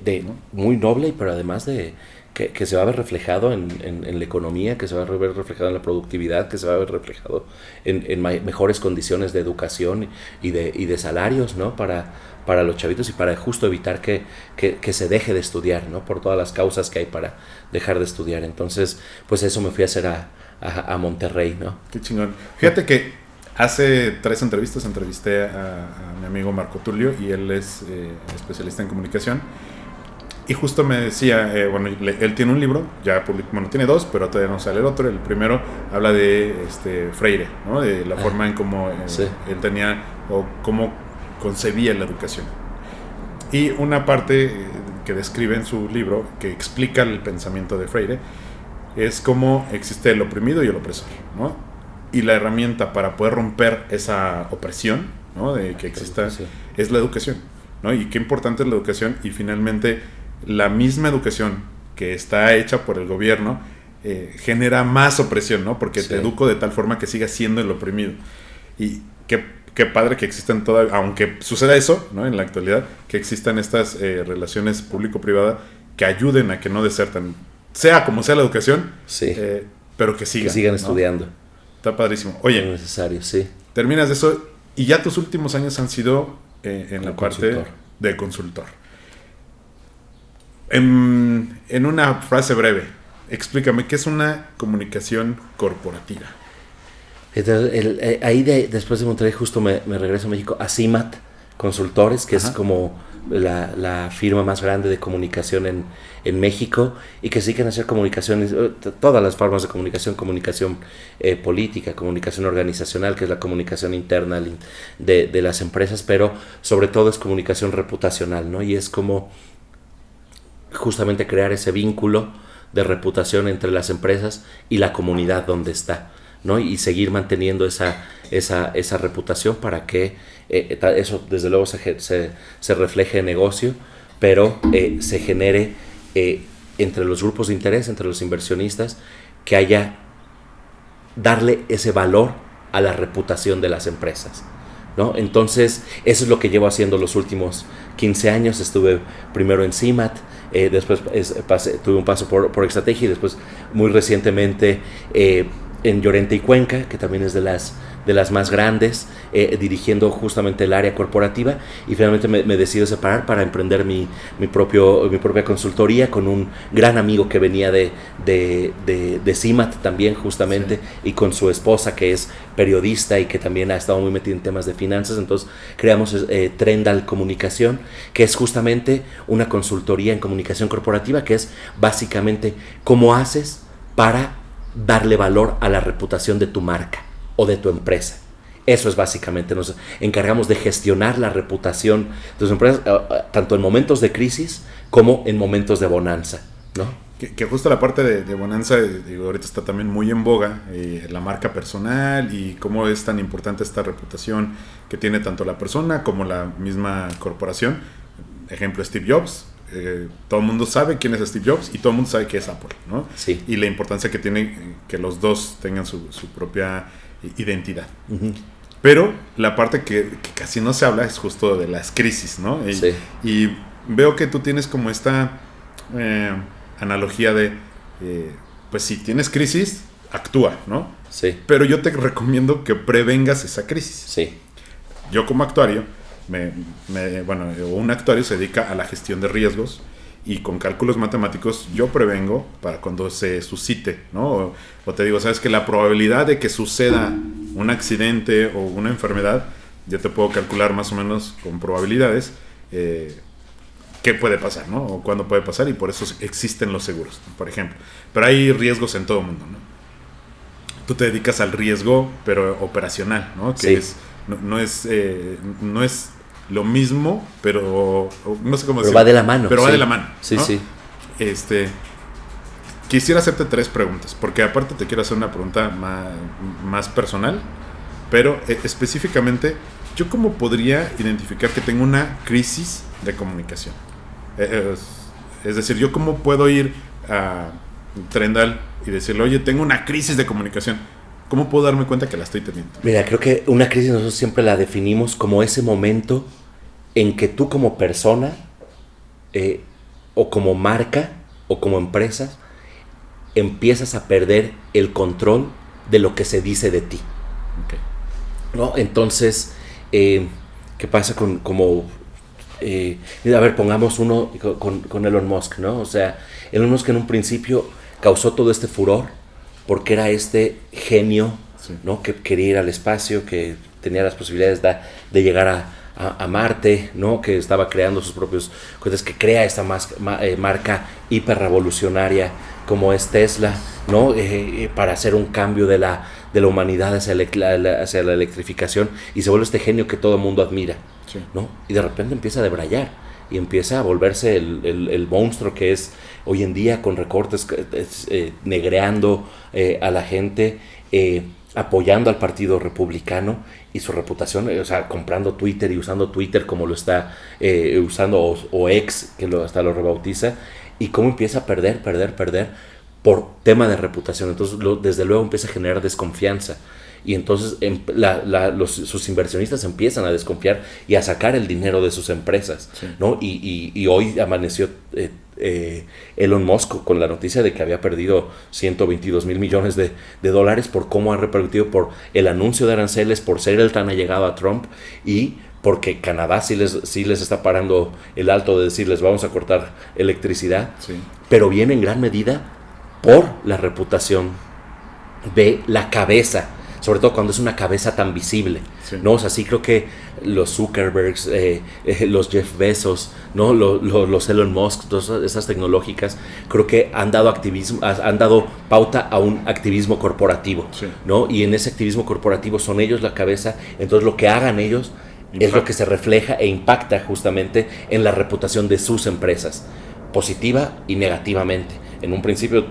muy noble, pero además de que se va a ver reflejado en la economía, que se va a ver reflejado en la productividad, que se va a ver reflejado en mejores condiciones de educación y de salarios, ¿no? Para los chavitos, y para justo evitar que se deje de estudiar, ¿no? Por todas las causas que hay para dejar de estudiar. Entonces, pues eso me fui a hacer a Monterrey, ¿no? Qué chingón. Fíjate que hace 3 entrevistas entrevisté a mi amigo Marco Tulio, y él es especialista en comunicación. Y justo me decía, él tiene un libro, ya tiene 2, pero todavía no sale el otro. El primero habla de Freire, ¿no? De la forma en cómo él tenía, o cómo concebía la educación. Y una parte que describe en su libro, que explica el pensamiento de Freire, es cómo existe el oprimido y el opresor, ¿no? Y la herramienta para poder romper esa opresión, ¿no? De que exista, es la educación, ¿no? Y qué importante es la educación. Y finalmente la misma educación que está hecha por el gobierno genera más opresión, ¿no? Porque te educo de tal forma que sigas siendo el oprimido. Y qué padre que existan todas, aunque suceda eso, ¿no? En la actualidad, que existan estas relaciones público-privada que ayuden a que no desertan, sea como sea la educación, pero que sigan, ¿no? Estudiando. Está padrísimo. Oye, es necesario, sí. Terminas de eso y ya tus últimos años han sido en la parte de consultor. En una frase breve, explícame, ¿qué es una comunicación corporativa? Entonces, después de Monterrey justo me regreso a México a CIMAT Consultores, que es como la firma más grande de comunicación en México, y que sí quieren hacer comunicaciones, todas las formas de comunicación política, comunicación organizacional, que es la comunicación interna de las empresas, pero sobre todo es comunicación reputacional, ¿no? Y es como justamente crear ese vínculo de reputación entre las empresas y la comunidad donde está, ¿no? Y seguir manteniendo esa reputación para que eso desde luego se refleje en negocio, pero se genere entre los grupos de interés, entre los inversionistas, que haya darle ese valor a la reputación de las empresas, ¿no? Entonces, eso es lo que llevo haciendo los últimos 15 años. Estuve primero en CIMAT, después tuve un paso por estrategia y después, muy recientemente, en Llorente y Cuenca, que también es de las más grandes, dirigiendo justamente el área corporativa, y finalmente me decido separar para emprender mi propia consultoría con un gran amigo que venía de CIMAT también justamente, sí, y con su esposa que es periodista y que también ha estado muy metida en temas de finanzas. Entonces creamos Trendal Comunicación, que es justamente una consultoría en comunicación corporativa, que es básicamente cómo haces para darle valor a la reputación de tu marca o de tu empresa. Eso es básicamente, nos encargamos de gestionar la reputación de tus empresas, tanto en momentos de crisis como en momentos de bonanza, ¿no? Que justo la parte de bonanza, digo, ahorita está también muy en boga, la marca personal y cómo es tan importante esta reputación que tiene tanto la persona como la misma corporación. Ejemplo, Steve Jobs. Todo el mundo sabe quién es Steve Jobs y todo el mundo sabe qué es Apple, ¿no? Sí. Y la importancia que tiene que los dos tengan su propia identidad. Uh-huh. Pero la parte que casi no se habla es justo de las crisis, ¿no? Sí. Y veo que tú tienes como esta analogía de, pues si tienes crisis, actúa, ¿no? Sí. Pero yo te recomiendo que prevengas esa crisis. Sí. Yo como actuario, un actuario se dedica a la gestión de riesgos y con cálculos matemáticos yo prevengo para cuando se suscite, ¿no? O te digo, sabes que la probabilidad de que suceda un accidente o una enfermedad, yo te puedo calcular más o menos con probabilidades qué puede pasar, ¿no? O cuándo puede pasar, y por eso existen los seguros, ¿no? Por ejemplo. Pero hay riesgos en todo el mundo, ¿no? Tú te dedicas al riesgo, pero operacional, ¿no? Que sí. No es lo mismo, pero no sé cómo decirlo. Pero va de la mano. Pero sí. Va de la mano, sí, ¿no? Sí. Quisiera hacerte 3 preguntas, porque aparte te quiero hacer una pregunta más personal, pero específicamente, ¿yo cómo podría identificar que tengo una crisis de comunicación? Es decir, ¿yo cómo puedo ir a Trendal y decirle, oye, tengo una crisis de comunicación? ¿Cómo puedo darme cuenta que la estoy teniendo? Mira, creo que una crisis nosotros siempre la definimos como ese momento en que tú como persona, o como marca, o como empresa, empiezas a perder el control de lo que se dice de ti. Okay. ¿No? Entonces, ¿qué pasa con como... a ver, pongamos uno con Elon Musk, ¿no? O sea, Elon Musk en un principio causó todo este furor porque era este genio, sí, ¿no? Que quería ir al espacio, que tenía las posibilidades de llegar a Marte, ¿no? Que estaba creando sus propios cosas, que crea esta marca hiperrevolucionaria como es Tesla, ¿no? Para hacer un cambio de la humanidad hacia la electrificación, y se vuelve este genio que todo el mundo admira, sí, ¿no? Y de repente empieza a debrayar y empieza a volverse el monstruo que es hoy en día, con recortes, negreando a la gente, apoyando al partido republicano, y su reputación, o sea, comprando Twitter y usando Twitter como lo está usando, o X, que hasta lo rebautiza, y cómo empieza a perder por tema de reputación. Entonces desde luego empieza a generar desconfianza, y entonces sus inversionistas empiezan a desconfiar y a sacar el dinero de sus empresas, sí, ¿no? Y hoy amaneció Elon Musk con la noticia de que había perdido 122 mil millones de dólares por cómo ha repercutido, por el anuncio de aranceles, por ser el tan allegado a Trump, y porque Canadá sí les está parando el alto de decirles vamos a cortar electricidad, sí, pero viene en gran medida por la reputación de la cabeza, sobre todo cuando es una cabeza tan visible, sí, ¿no? O sea, sí creo que los Zuckerbergs, los Jeff Bezos, ¿no? Los Elon Musk, todas esas tecnológicas, creo que han dado pauta a un activismo corporativo, sí, ¿no? Y en ese activismo corporativo son ellos la cabeza, entonces lo que hagan ellos es lo que se refleja e impacta justamente en la reputación de sus empresas, positiva y negativamente. En un principio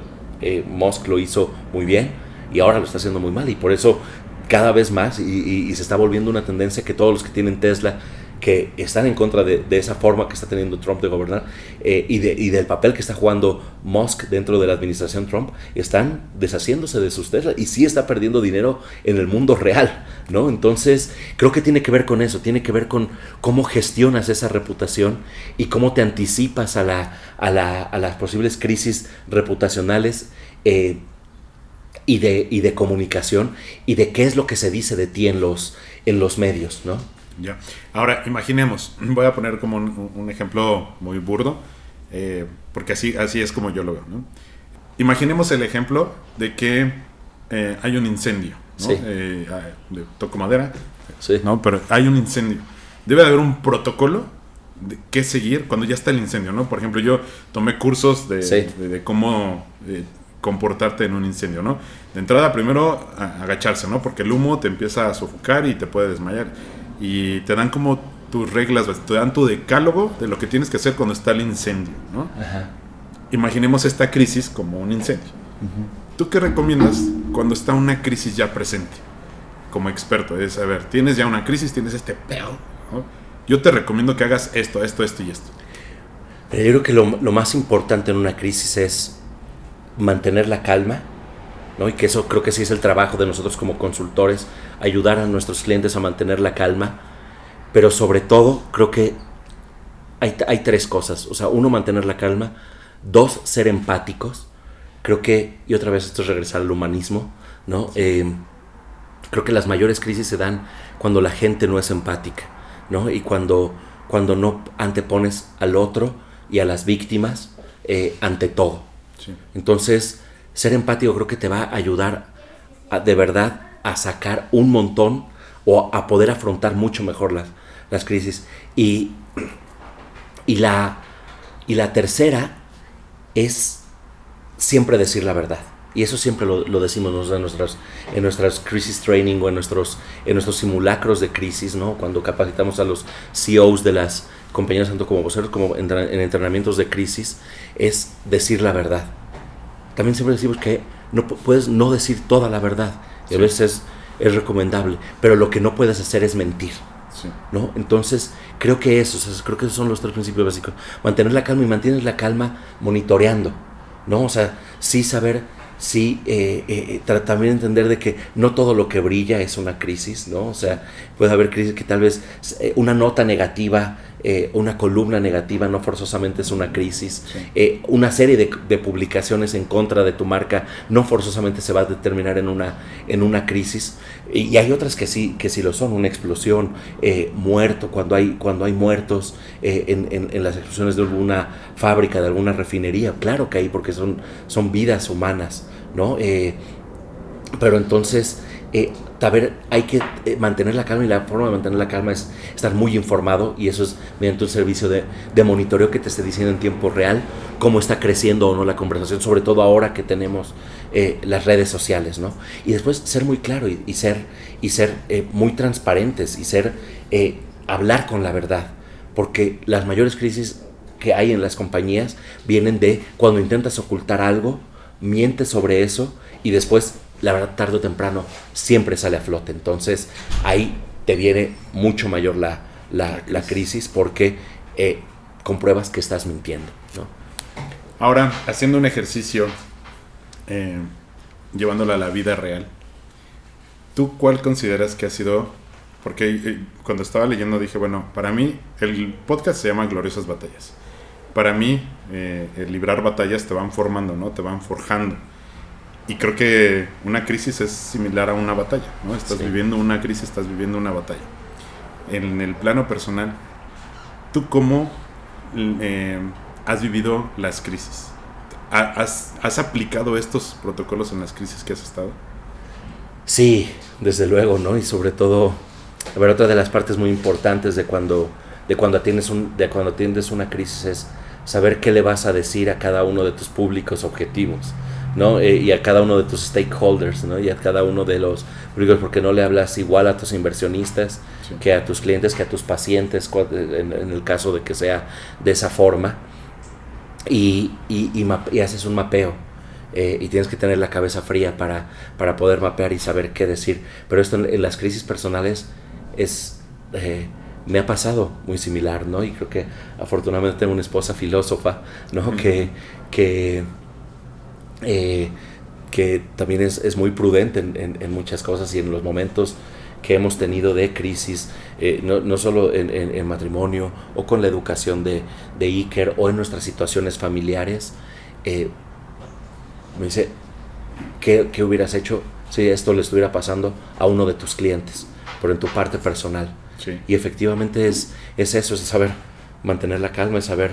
Musk lo hizo muy bien, y ahora lo está haciendo muy mal, y por eso cada vez más y se está volviendo una tendencia que todos los que tienen Tesla que están en contra de esa forma que está teniendo Trump de gobernar y del papel que está jugando Musk dentro de la administración Trump, están deshaciéndose de sus Tesla y sí está perdiendo dinero en el mundo real, ¿no? Entonces creo que tiene que ver con eso, tiene que ver con cómo gestionas esa reputación y cómo te anticipas a las posibles crisis reputacionales y de comunicación y de qué es lo que se dice de ti en los medios, ¿no? Ya. Ahora, imaginemos, voy a poner como un ejemplo muy burdo, porque así es como yo lo veo, ¿no? Imaginemos el ejemplo de que hay un incendio, ¿no? Sí. Toco madera, Sí. ¿no? Pero hay un incendio. Debe de haber un protocolo de qué seguir cuando ya está el incendio, ¿no? Por ejemplo, yo tomé cursos de cómo comportarte en un incendio, ¿no? De entrada, primero agacharse, ¿no? Porque el humo te empieza a sofocar y te puede desmayar. Y te dan como tus reglas, te dan tu decálogo de lo que tienes que hacer cuando está el incendio, ¿no? Ajá. Imaginemos esta crisis como un incendio. ¿Tú qué recomiendas cuando está una crisis ya presente? Como experto, es, a ver, tienes ya una crisis, tienes este pedo, ¿no? Yo te recomiendo que hagas esto y esto. Pero yo creo que lo más importante en una crisis es mantener la calma, ¿no? Y que eso creo que sí es el trabajo de nosotros como consultores, ayudar a nuestros clientes a mantener la calma, pero sobre todo creo que hay tres cosas. O sea, uno, mantener la calma; dos, ser empáticos. Creo que, y otra vez esto es regresar al humanismo, ¿no? Creo que las mayores crisis se dan cuando la gente no es empática, ¿no? Y cuando no antepones al otro y a las víctimas ante todo. Sí. Entonces, ser empático creo que te va a ayudar de verdad a sacar un montón o a poder afrontar mucho mejor las crisis. Y la tercera es siempre decir la verdad. Y eso siempre lo decimos en nuestras crisis training o en nuestros simulacros de crisis, ¿no? Cuando capacitamos a los CEOs de las compañías, tanto como voceros como en entrenamientos de crisis, es decir la verdad. También siempre decimos que no puedes no decir toda la verdad. Y a veces es recomendable, pero lo que no puedes hacer es mentir. Sí. ¿No? Entonces, creo que creo que esos son los tres principios básicos. Mantener la calma, y mantienes la calma monitoreando, ¿no? O sea, sí saber, sí también entender de que no todo lo que brilla es una crisis, ¿no? O sea, puede haber crisis que tal vez una nota negativa, una columna negativa no forzosamente es una crisis. Sí. Una serie de publicaciones en contra de tu marca no forzosamente se va a determinar en una crisis. Y hay otras que sí lo son. Una explosión, muerto, cuando hay muertos en las explosiones de alguna fábrica, de alguna refinería, claro que hay, porque son vidas humanas, ¿no? Pero entonces hay que mantener la calma, y la forma de mantener la calma es estar muy informado, y eso es mediante un servicio de monitoreo que te esté diciendo en tiempo real cómo está creciendo o no la conversación, sobre todo ahora que tenemos las redes sociales, ¿no? Y después ser muy claro y ser muy transparentes, y hablar con la verdad, porque las mayores crisis que hay en las compañías vienen de cuando intentas ocultar algo, mientes sobre eso, y después, la verdad, tarde o temprano siempre sale a flote. Entonces ahí te viene mucho mayor la crisis, porque compruebas que estás mintiendo, ¿no? Ahora, haciendo un ejercicio, llevándolo a la vida real, ¿tú cuál consideras que ha sido? Porque cuando estaba leyendo dije, bueno, para mí el podcast se llama Gloriosas Batallas. Para mí, el librar batallas te van formando, ¿no? Te van forjando. Y creo que una crisis es similar a una batalla, ¿no? Estás viviendo una crisis, estás viviendo una batalla. En el plano personal, ¿tú cómo has vivido las crisis? ¿Has aplicado estos protocolos en las crisis que has estado? Sí, desde luego, ¿no? Y sobre todo, a ver, otra de las partes muy importantes de cuando atiendes una crisis es saber qué le vas a decir a cada uno de tus públicos objetivos, ¿no? Y a cada uno de tus stakeholders, ¿no? Y a cada uno de los públicos, porque no le hablas igual a tus inversionistas, sí, que a tus clientes, que a tus pacientes, en el caso de que sea de esa forma. Y haces un mapeo, y tienes que tener la cabeza fría para poder mapear y saber qué decir. Pero esto en las crisis personales es me ha pasado muy similar, ¿no? Y creo que afortunadamente tengo una esposa filósofa, ¿no? Uh-huh. Que también es muy prudente en muchas cosas, y en los momentos que hemos tenido de crisis, no solo en matrimonio o con la educación de Iker o en nuestras situaciones familiares, me dice, ¿qué hubieras hecho si esto le estuviera pasando a uno de tus clientes, pero en tu parte personal? Sí. Y efectivamente es eso, es saber mantener la calma, es saber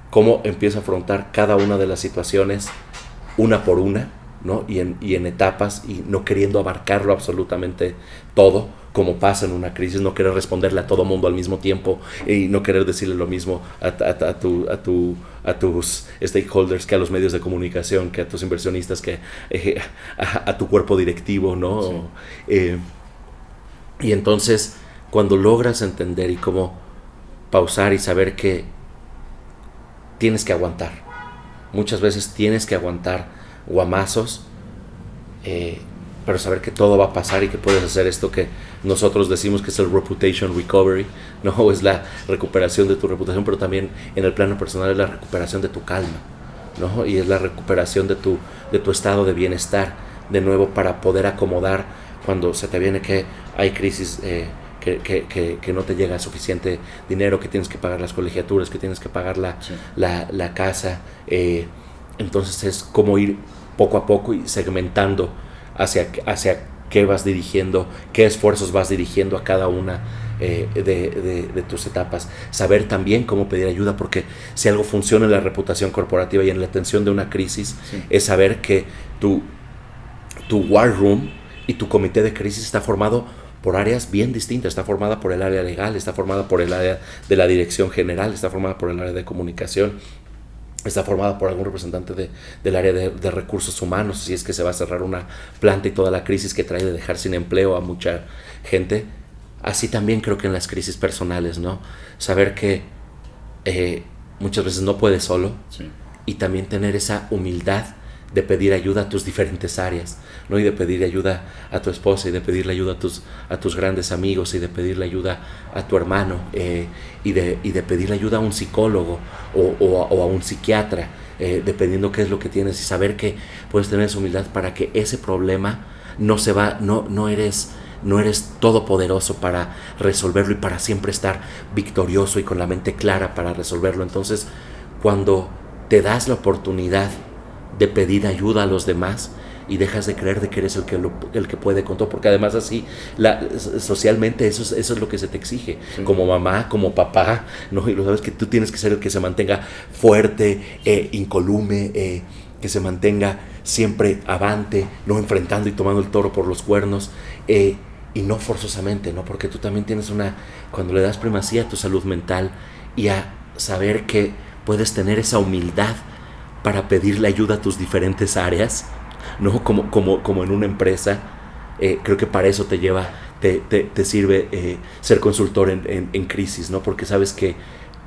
cómo empiezo a afrontar cada una de las situaciones una por una, ¿no? Y en etapas, y no queriendo abarcarlo absolutamente todo, como pasa en una crisis, no querer responderle a todo mundo al mismo tiempo y no querer decirle lo mismo a tus stakeholders, que a los medios de comunicación, que a tus inversionistas, que a tu cuerpo directivo, ¿no? Sí. Y entonces, cuando logras entender y cómo pausar y saber que tienes que aguantar, muchas veces tienes que aguantar guamazos, pero saber que todo va a pasar y que puedes hacer esto que nosotros decimos que es el reputation recovery, ¿no? Es la recuperación de tu reputación, pero también en el plano personal es la recuperación de tu calma, ¿no? Y es la recuperación de tu estado de bienestar, de nuevo, para poder acomodar cuando se te viene que hay crisis, que no te llega suficiente dinero, que tienes que pagar las colegiaturas, que tienes que pagar la casa. Entonces es como ir poco a poco y segmentando hacia qué vas dirigiendo, qué esfuerzos vas dirigiendo a cada una de tus etapas. Saber también cómo pedir ayuda, porque si algo funciona en la reputación corporativa y en la atención de una crisis, sí, es saber que tu war room y tu comité de crisis está formado por áreas bien distintas. Está formada por el área legal, está formada por el área de la dirección general, está formada por el área de comunicación, está formada por algún representante del área de recursos humanos, si es que se va a cerrar una planta y toda la crisis que trae de dejar sin empleo a mucha gente. Así también creo que en las crisis personales, ¿no? Saber que muchas veces no puedes solo, sí, y también tener esa humildad de pedir ayuda a tus diferentes áreas, ¿no? Y de pedir ayuda a tu esposa, y de pedirle ayuda a tus grandes amigos, y de pedirle ayuda a tu hermano, y de pedirle ayuda a un psicólogo o a un psiquiatra, dependiendo qué es lo que tienes, y saber que puedes tener esa humildad para que ese problema no eres todopoderoso para resolverlo y para siempre estar victorioso y con la mente clara para resolverlo. Entonces, cuando te das la oportunidad de pedir ayuda a los demás y dejas de creer de que eres el que puede con todo, porque además así socialmente eso es lo que se te exige, sí, como mamá, como papá, ¿no? Y lo sabes, que tú tienes que ser el que se mantenga fuerte, incolume, que se mantenga siempre avante, no enfrentando y tomando el toro por los cuernos, y no forzosamente, ¿no? Porque tú también tienes cuando le das primacía a tu salud mental y a saber que puedes tener esa humildad para pedirle ayuda a tus diferentes áreas, ¿no? Como en una empresa, creo que para eso te sirve ser consultor en crisis, ¿no? Porque sabes que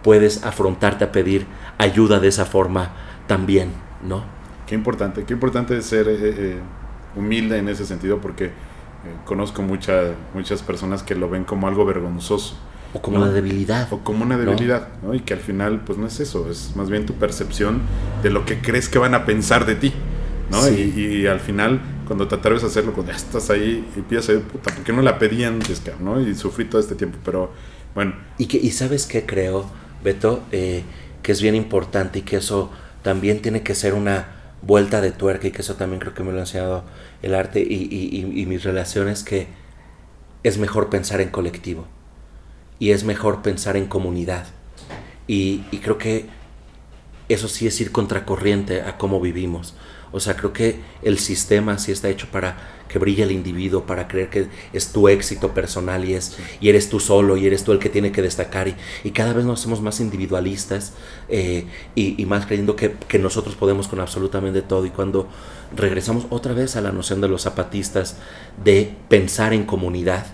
puedes afrontarte a pedir ayuda de esa forma también, ¿no? Qué importante ser humilde en ese sentido, porque conozco muchas personas que lo ven como algo vergonzoso. O como una debilidad. O como una debilidad, ¿no? Y que al final, pues no es eso, es más bien tu percepción de lo que crees que van a pensar de ti, ¿no? Sí. Y al final, cuando te atreves a hacerlo, cuando ya estás ahí y piensas, puta, ¿por qué no la pedí antes, ¿no? Y sufrí todo este tiempo, pero bueno. Y ¿sabes qué creo, Beto? Que es bien importante, y que eso también tiene que ser una vuelta de tuerca, y que eso también creo que me lo ha enseñado el arte y mis relaciones, que es mejor pensar en colectivo. Y es mejor pensar en comunidad. Y creo que eso sí es ir contracorriente a cómo vivimos. O sea, creo que el sistema sí está hecho para que brille el individuo, para creer que es tu éxito personal y eres tú solo, y eres tú el que tiene que destacar. Y cada vez nos hacemos más individualistas, y más creyendo que nosotros podemos con absolutamente todo. Y cuando regresamos otra vez a la noción de los zapatistas de pensar en comunidad,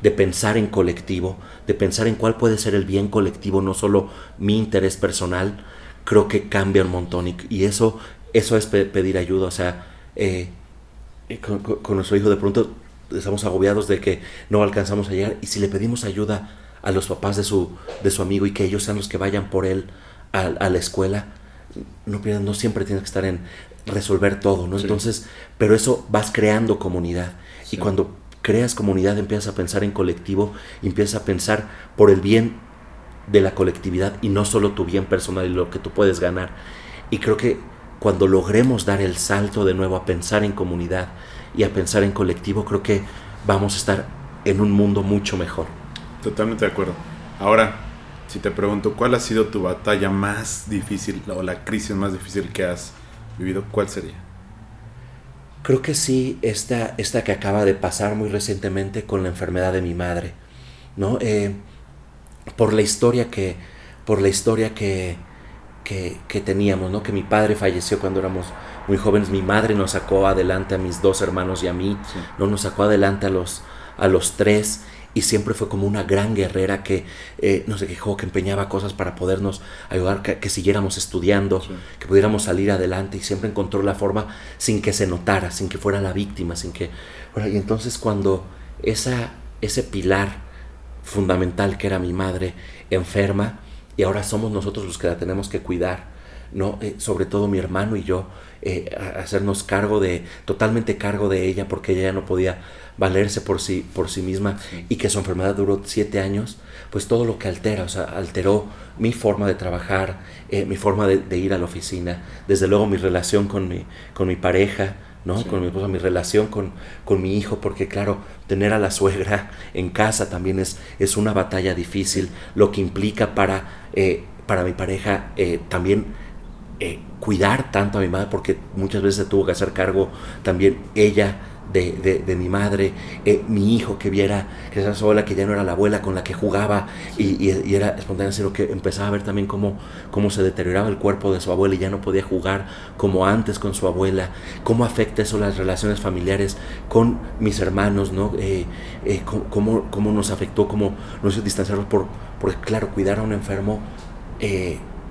de pensar en colectivo, de pensar en cuál puede ser el bien colectivo, no solo mi interés personal, creo que cambia un montón. Y eso es pedir ayuda. O sea, con nuestro hijo de pronto estamos agobiados de que no alcanzamos a llegar, y si le pedimos ayuda a los papás de su amigo y que ellos sean los que vayan por él a la escuela. No siempre tienes que estar en resolver todo, ¿no? Sí. Entonces, pero eso vas creando comunidad. Sí. Y cuando creas comunidad empiezas a pensar en colectivo, empiezas a pensar por el bien de la colectividad y no solo tu bien personal y lo que tú puedes ganar. Y creo que cuando logremos dar el salto de nuevo a pensar en comunidad y a pensar en colectivo, creo que vamos a estar en un mundo mucho mejor. Totalmente de acuerdo. Ahora, si te pregunto, ¿cuál ha sido tu batalla más difícil o la crisis más difícil que has vivido? ¿Cuál sería? Creo que sí, esta que acaba de pasar muy recientemente con la enfermedad de mi madre, ¿no? Por la historia que teníamos, ¿no? Que mi padre falleció cuando éramos muy jóvenes, mi madre nos sacó adelante a mis 2 hermanos y a mí, sí. ¿No? Nos sacó adelante a los 3 y siempre fue como una gran guerrera que no se quejó, que empeñaba cosas para podernos ayudar, que siguiéramos estudiando, sí. Que pudiéramos salir adelante y siempre encontró la forma sin que se notara, sin que fuera la víctima, y entonces cuando ese pilar fundamental que era mi madre enferma y ahora somos nosotros los que la tenemos que cuidar, ¿no? Sobre todo mi hermano y yo, hacernos totalmente cargo de ella porque ella ya no podía valerse por sí misma, sí. Y que su enfermedad duró 7 años, pues todo lo que alteró mi forma de trabajar, mi forma de ir a la oficina, desde luego mi relación con mi pareja, ¿no? Sí. Con mi esposa, mi relación con mi hijo, porque claro, tener a la suegra en casa también es una batalla difícil, lo que implica para mi pareja también cuidar tanto a mi madre, porque muchas veces se tuvo que hacer cargo también ella de mi madre, mi hijo que viera que era su abuela, que ya no era la abuela con la que jugaba, sí. y era espontánea, sino que empezaba a ver también cómo se deterioraba el cuerpo de su abuela y ya no podía jugar como antes con su abuela, cómo afecta eso las relaciones familiares con mis hermanos, ¿no? Cómo nos afectó, cómo nos hizo distanciarnos porque claro, cuidar a un enfermo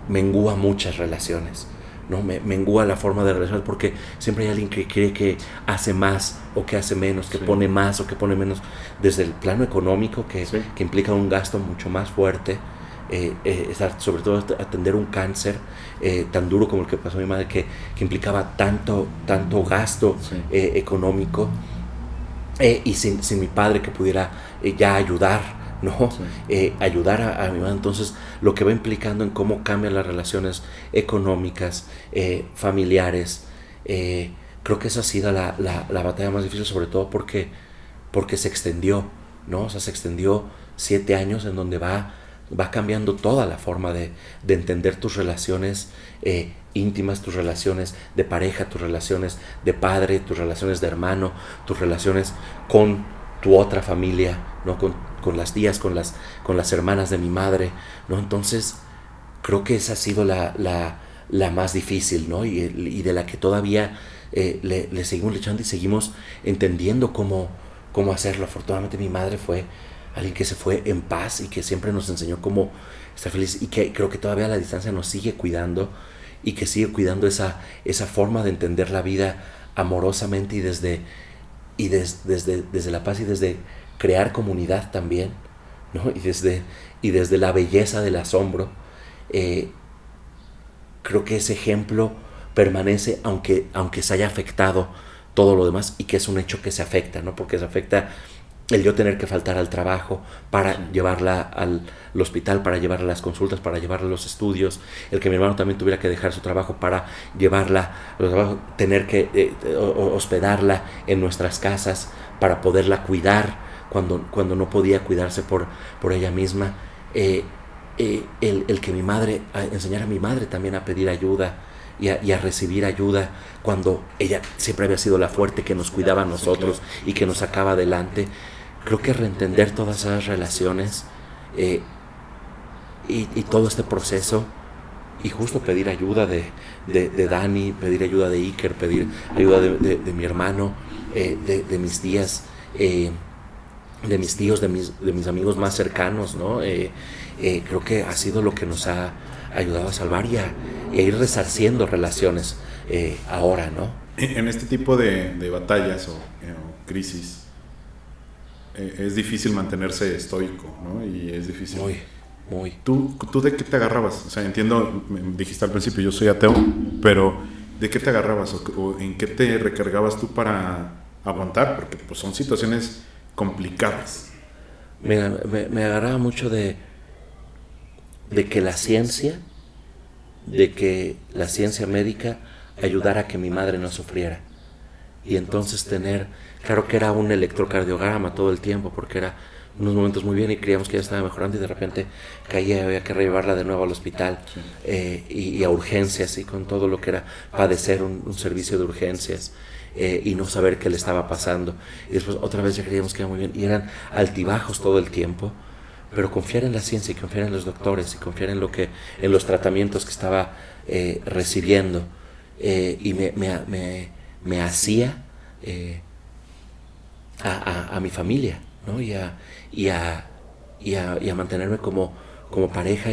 mengúa muchas relaciones, ¿no? Mengúa la forma de relacionar porque siempre hay alguien que cree que hace más o que hace menos, que sí. Pone más o que pone menos, desde el plano económico que implica un gasto mucho más fuerte, sobre todo atender un cáncer tan duro como el que pasó a mi madre, que implicaba tanto gasto, sí. Económico, y sin mi padre que pudiera ya ayudar, ¿no? Sí. Ayudar a mi madre. Entonces lo que va implicando en cómo cambian las relaciones económicas, familiares, creo que esa ha sido la batalla más difícil, sobre todo porque se extendió, ¿no? O sea, se extendió 7 años en donde va cambiando toda la forma de entender tus relaciones íntimas, tus relaciones de pareja, tus relaciones de padre, tus relaciones de hermano, tus relaciones con tu otra familia, ¿no? Con las tías, con las hermanas de mi madre, ¿no? Entonces creo que esa ha sido la más difícil, ¿no? Y de la que todavía le seguimos luchando y seguimos entendiendo cómo hacerlo. Afortunadamente mi madre fue alguien que se fue en paz y que siempre nos enseñó cómo estar feliz, y que creo que todavía a la distancia nos sigue cuidando y que sigue cuidando esa forma de entender la vida amorosamente y desde la paz y desde crear comunidad también, ¿no? Y desde la belleza del asombro. Creo que ese ejemplo permanece aunque se haya afectado todo lo demás, y que es un hecho que se afecta, ¿no? Porque se afecta el yo tener que faltar al trabajo para sí. Llevarla al hospital, para llevarla a las consultas, para llevarla a los estudios, el que mi hermano también tuviera que dejar su trabajo para llevarla a los trabajos, tener que hospedarla en nuestras casas para poderla cuidar cuando no podía cuidarse por ella misma, el que mi madre, enseñar a mi madre también a pedir ayuda y a recibir ayuda cuando ella siempre había sido la fuerte que nos cuidaba a nosotros y que nos sacaba adelante. Creo que reentender todas esas relaciones y todo este proceso, y justo pedir ayuda de Dani, pedir ayuda de Iker, pedir ayuda de mi hermano, de mis tías, de mis tíos, de mis amigos más cercanos, ¿no? Creo que ha sido lo que nos ha ayudado a salvar y a ir resarciendo relaciones ahora, ¿no? En este tipo de batallas o crisis, es difícil mantenerse estoico, ¿no? Y es difícil. Muy. ¿Tú de qué te agarrabas? O sea, entiendo, me dijiste al principio, yo soy ateo, pero ¿de qué te agarrabas o en qué te recargabas tú para aguantar? Porque pues son situaciones complicadas. Mira, me agarraba mucho de que la ciencia médica ayudara a que mi madre no sufriera. Y entonces claro que era un electrocardiograma todo el tiempo, porque era unos momentos muy bien y creíamos que ya estaba mejorando y de repente caía y había que llevarla de nuevo al hospital, y a urgencias, y con todo lo que era padecer un servicio de urgencias, y no saber qué le estaba pasando. Y después otra vez ya creíamos que iba muy bien y eran altibajos todo el tiempo, pero confiar en la ciencia y confiar en los doctores y confiar en los tratamientos que estaba recibiendo, y me hacía a mi familia, ¿no? Y a mantenerme como pareja,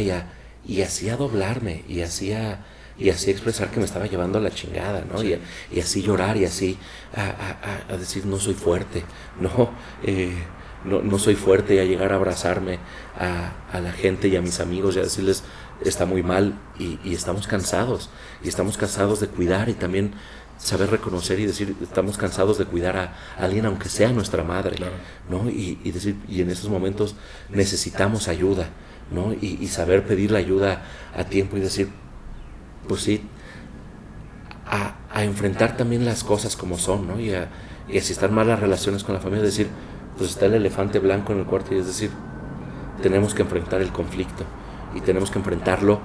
y hacía doblarme, y hacía expresar que me estaba llevando a la chingada, ¿no? Sí. Y así llorar, y así a decir no soy fuerte, no soy fuerte, y a llegar a abrazarme a la gente y a mis amigos y a decirles está muy mal, y estamos cansados de cuidar, y también saber reconocer y decir estamos cansados de cuidar a alguien aunque sea nuestra madre, Claro. ¿no? Y decir, y en esos momentos necesitamos ayuda, ¿no? Y saber pedir la ayuda a tiempo y decir, pues sí, a enfrentar también las cosas como son, ¿no? Y si están mal las relaciones con la familia, decir, pues está el elefante blanco en el cuarto, y es decir, tenemos que enfrentar el conflicto y tenemos que enfrentarlo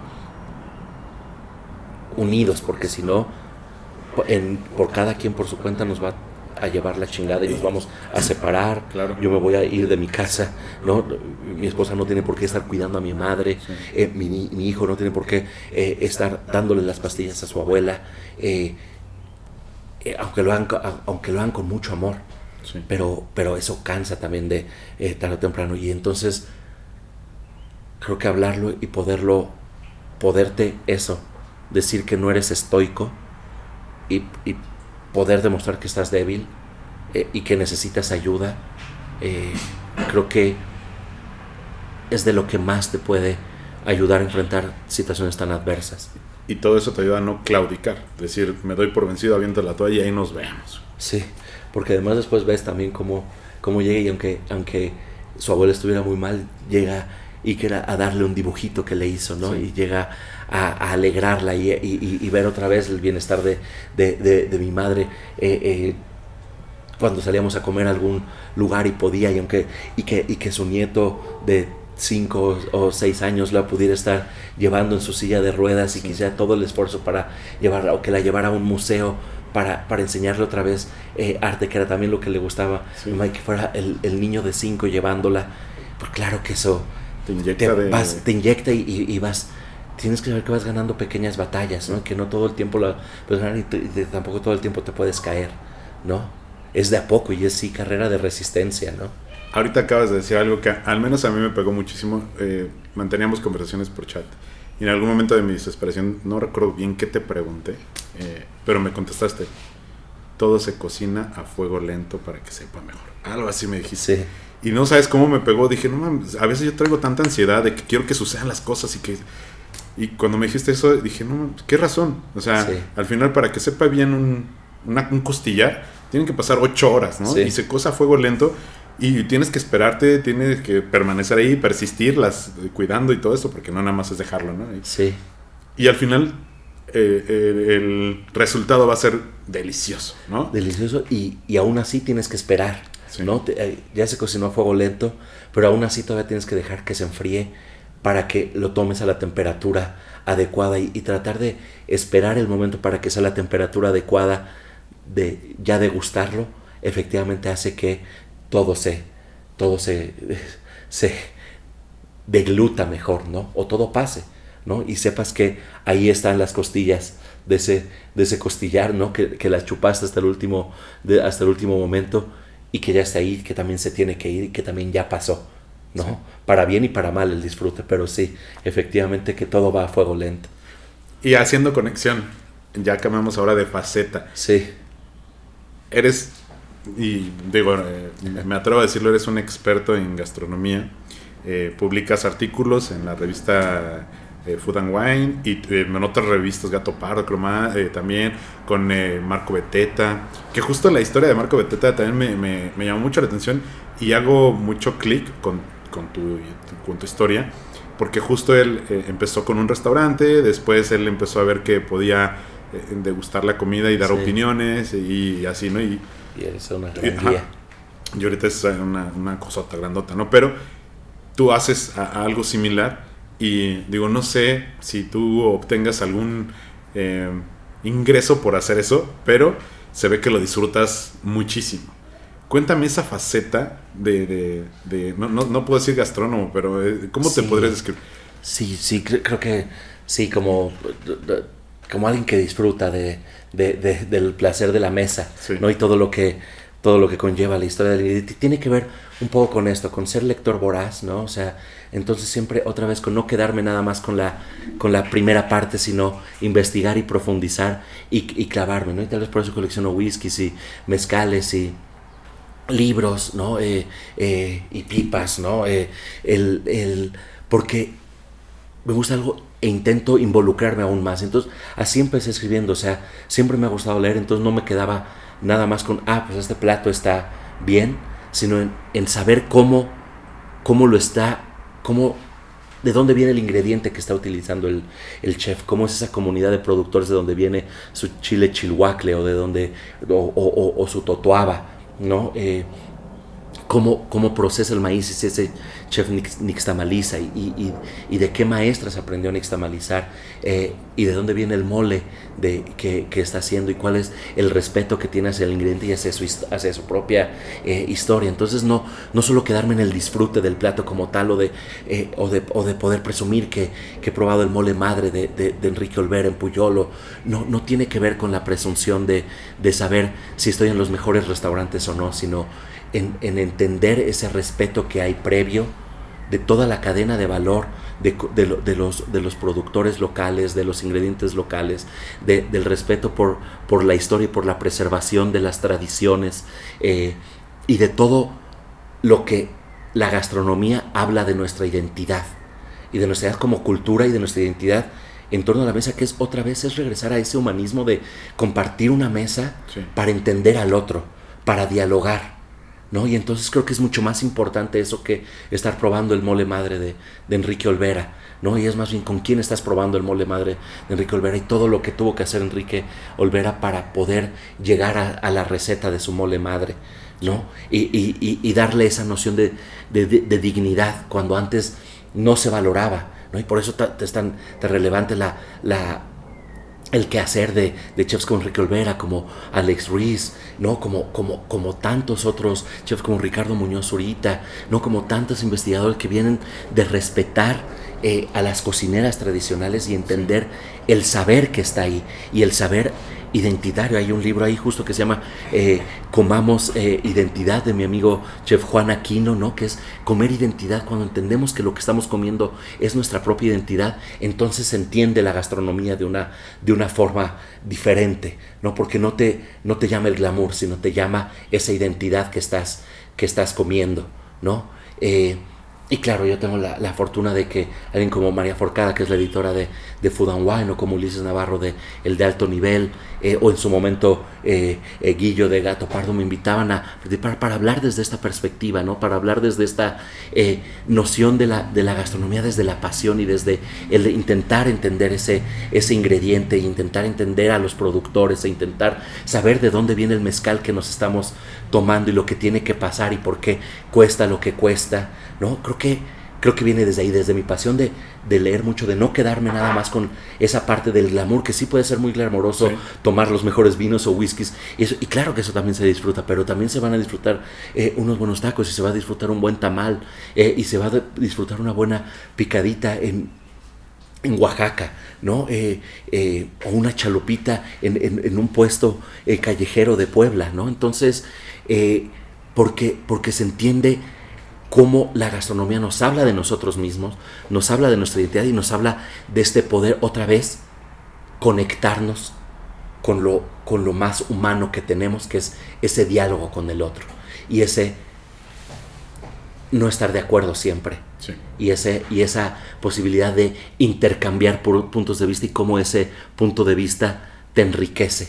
unidos, porque si no, por cada quien por su cuenta nos va a llevar la chingada y nos vamos a separar. Claro. Yo me voy a ir de mi casa, ¿no? Mi esposa no tiene por qué estar cuidando a mi madre, Sí. mi hijo no tiene por qué estar dándole las pastillas a su abuela, aunque lo hagan con mucho amor. Sí. Pero eso cansa también de tarde o temprano, y entonces creo que hablarlo y poderte eso, decir que no eres estoico, y poder demostrar que estás débil, y que necesitas ayuda, creo que es de lo que más te puede ayudar a enfrentar situaciones tan adversas. Y todo eso te ayuda a no claudicar, decir, me doy por vencido, aviento la toalla y ahí nos vemos. Sí, porque además después ves también cómo llega, y aunque su abuela estuviera muy mal, llega y quiera a darle un dibujito que le hizo, ¿no? Sí. Y llega a alegrarla y ver otra vez el bienestar de mi madre, cuando salíamos a comer a algún lugar y podía, y que su nieto de 5 o 6 años la pudiera estar llevando en su silla de ruedas, y quizá todo el esfuerzo para llevarla, o que la llevara a un museo para enseñarle otra vez arte, que era también lo que le gustaba, Sí. que fuera el niño de 5 llevándola. Pues claro que eso Te inyecta te inyecta, y vas, tienes que saber que vas ganando pequeñas batallas, ¿no? Que no todo el tiempo la puedes ganar, y tampoco todo el tiempo te puedes caer, ¿no? Es de a poco, y es sí carrera de resistencia, ¿no? Ahorita acabas de decir algo que al menos a mí me pegó muchísimo. Manteníamos conversaciones por chat. Y en algún momento de mi desesperación, no recuerdo bien qué te pregunté, pero me contestaste, todo se cocina a fuego lento para que sepa mejor. Algo así me dijiste. Sí. Y no sabes cómo me pegó. Dije, no mames, a veces yo traigo tanta ansiedad de que quiero que sucedan las cosas y cuando me dijiste eso, dije, no mames, qué razón. O sea, Sí. al final para que sepa bien un costillar, tienen que pasar 8 horas, ¿no? Sí. Y se cosa a fuego lento y tienes que esperarte, tienes que permanecer ahí, persistir, cuidando y todo eso, porque no nada más es dejarlo, ¿no? Sí. Y al final el resultado va a ser delicioso, ¿no? Delicioso, y aún así tienes que esperar, Sí. ¿no? Ya se cocinó a fuego lento, pero aún así todavía tienes que dejar que se enfríe para que lo tomes a la temperatura adecuada, y tratar de esperar el momento para que sea la temperatura adecuada de ya degustarlo. Efectivamente hace que todo se degluta mejor, ¿no? O todo pase, ¿no? Y sepas que ahí están las costillas de ese costillar, ¿no? Que las chupaste hasta el último momento, y que ya está ahí, que también se tiene que ir, y que también ya pasó, ¿no? Sí. Para bien y para mal el disfrute, pero sí, efectivamente que todo va a fuego lento. Y haciendo conexión, ya cambiamos ahora de faceta. Sí. Eres y digo, me atrevo a decirlo, eres un experto en gastronomía. Publicas artículos en la revista Food and Wine y en otras revistas, Gato Pardo, Croma, también con Marco Beteta, que justo la historia de Marco Beteta también me llamó mucho la atención y hago mucho clic con tu historia, porque justo él empezó con un restaurante, después él empezó a ver que podía degustar la comida y dar opiniones y así, ¿no? Y es una gran guía. Y ahorita es una cosota grandota, ¿no? Pero tú haces algo similar y digo, no sé si tú obtengas algún ingreso por hacer eso, pero se ve que lo disfrutas muchísimo. Cuéntame esa faceta de no puedo decir gastrónomo, pero ¿cómo te podrías describir? Sí, creo que sí, como alguien que disfruta del placer de la mesa, sí, ¿no? Y todo lo que conlleva la historia del ingrediente. Tiene que ver un poco con esto, con ser lector voraz, ¿no? O sea, entonces siempre otra vez con no quedarme nada más con la primera parte, sino investigar y profundizar y clavarme, ¿no? Y tal vez por eso colecciono whiskies y mezcales y libros, ¿no? Y pipas, ¿no? Porque me gusta algo e intento involucrarme aún más. Entonces así empecé escribiendo, o sea, siempre me ha gustado leer, entonces no me quedaba nada más con, pues este plato está bien, sino en saber cómo lo está, de dónde viene el ingrediente que está utilizando el chef, cómo es esa comunidad de productores, de dónde viene su chile chilhuacle o de dónde, o su totoaba, ¿no? Cómo procesa el maíz ese chef nixtamaliza y de qué maestras aprendió a nixtamalizar, y de dónde viene el mole que está haciendo y cuál es el respeto que tiene hacia el ingrediente y hacia su propia historia. Entonces no solo quedarme en el disfrute del plato como tal o de poder presumir que he probado el mole madre de Enrique Olvera en Puyolo. No tiene que ver con la presunción de saber si estoy en los mejores restaurantes o no, sino en entender ese respeto que hay previo de toda la cadena de valor de los productores locales, de los ingredientes locales, del respeto por la historia y por la preservación de las tradiciones, y de todo lo que la gastronomía habla de nuestra identidad y de nuestra identidad como cultura y de nuestra identidad en torno a la mesa, que es otra vez es regresar a ese humanismo de compartir una mesa, sí, para entender al otro, para dialogar, ¿no? Y entonces creo que es mucho más importante eso que estar probando el mole madre de Enrique Olvera, ¿no? Y es más bien con quién estás probando el mole madre de Enrique Olvera y todo lo que tuvo que hacer Enrique Olvera para poder llegar a la receta de su mole madre, ¿no? Y darle esa noción de dignidad cuando antes no se valoraba, ¿no? Y por eso es tan relevante el quehacer de chefs como Enrique Olvera, como Alex Ruiz, ¿no? Como tantos otros chefs como Ricardo Muñoz Zurita, ¿no? Como tantos investigadores que vienen de respetar a las cocineras tradicionales y entender el saber que está ahí y el saber identitario. Hay un libro ahí justo que se llama Comamos Identidad, de mi amigo chef Juan Aquino, ¿no? Que es comer identidad. Cuando entendemos que lo que estamos comiendo es nuestra propia identidad, entonces se entiende la gastronomía de una forma diferente, ¿no? Porque no te llama el glamour, sino te llama esa identidad que estás comiendo, ¿no? Y claro, yo tengo la fortuna de que alguien como María Forcada, que es la editora de Food and Wine, o como Ulises Navarro de El de Alto Nivel, o en su momento Guillo de Gato Pardo, me invitaban para hablar desde esta perspectiva, ¿no? Para hablar desde esta noción de la gastronomía, desde la pasión y desde el de intentar entender ese ingrediente, e intentar entender a los productores, e intentar saber de dónde viene el mezcal que nos estamos tomando y lo que tiene que pasar y por qué cuesta lo que cuesta, ¿no? Creo que viene desde ahí, desde mi pasión de leer mucho, de no quedarme nada más con esa parte del glamour, que sí puede ser muy glamoroso, sí, tomar los mejores vinos o whiskies, y claro que eso también se disfruta, pero también se van a disfrutar unos buenos tacos, y se va a disfrutar un buen tamal, y se va a disfrutar una buena picadita en Oaxaca, ¿no? O una chalupita en un puesto callejero de Puebla, ¿no? Entonces, porque se entiende cómo la gastronomía nos habla de nosotros mismos, nos habla de nuestra identidad y nos habla de este poder otra vez conectarnos con lo más humano que tenemos, que es ese diálogo con el otro y ese no estar de acuerdo siempre. Sí. Y esa posibilidad de intercambiar puntos de vista y cómo ese punto de vista te enriquece,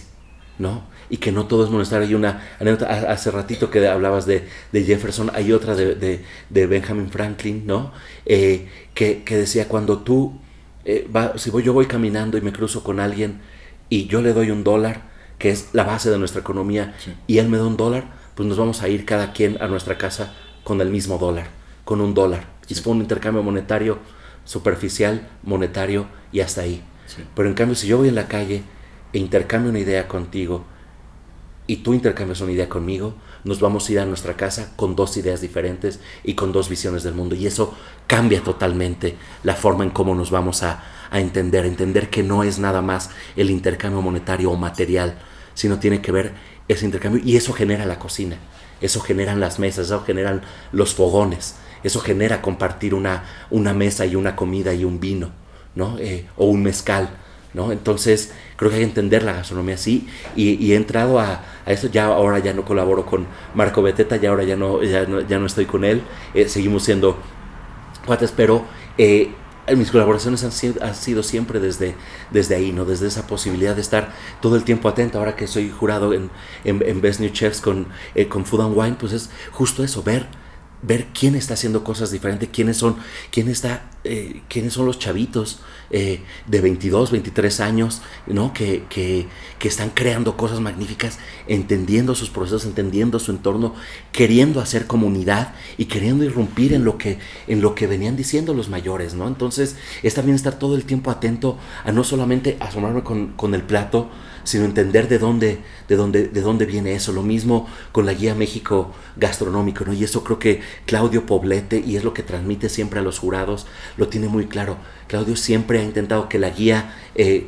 ¿no? Y que no todo es molestar. Hay una anécdota hace ratito que hablabas de Jefferson, hay otra de Benjamin Franklin, ¿no? Que decía, cuando tú, yo voy caminando y me cruzo con alguien y yo le doy $1, que es la base de nuestra economía, sí, y él me da $1, pues nos vamos a ir cada quien a nuestra casa con el mismo dólar, con $1. Sí. Y fue un intercambio monetario superficial, monetario y hasta ahí. Sí. Pero en cambio, si yo voy en la calle e intercambio una idea contigo y tú intercambias una idea conmigo, nos vamos a ir a nuestra casa con 2 ideas diferentes y con 2 visiones del mundo. Y eso cambia totalmente la forma en cómo nos vamos a entender que no es nada más el intercambio monetario o material, sino tiene que ver ese intercambio, y eso genera la cocina, eso generan las mesas, eso generan los fogones, eso genera compartir una mesa y una comida y un vino, ¿no? O un mezcal, ¿no? Entonces creo que hay que entender la gastronomía así, y he entrado a eso. Ahora ya no colaboro con Marco Beteta, ahora ya no estoy con él, seguimos siendo cuates, pero mis colaboraciones han sido siempre desde ahí, ¿no? Desde esa posibilidad de estar todo el tiempo atento. Ahora que soy jurado en Best New Chefs con Food and Wine, pues es justo eso, ver quién está haciendo cosas diferentes, quiénes son los chavitos de 22, 23 años, ¿no? que están creando cosas magníficas, entendiendo sus procesos, entendiendo su entorno, queriendo hacer comunidad y queriendo irrumpir en lo que venían diciendo los mayores, ¿no? Entonces es también estar todo el tiempo atento a no solamente asombrarme con el plato, sino entender de dónde viene eso. Lo mismo con la Guía México Gastronómico, ¿no? Y eso creo que Claudio Poblete, y es lo que transmite siempre a los jurados, lo tiene muy claro. Claudio siempre ha intentado que la guía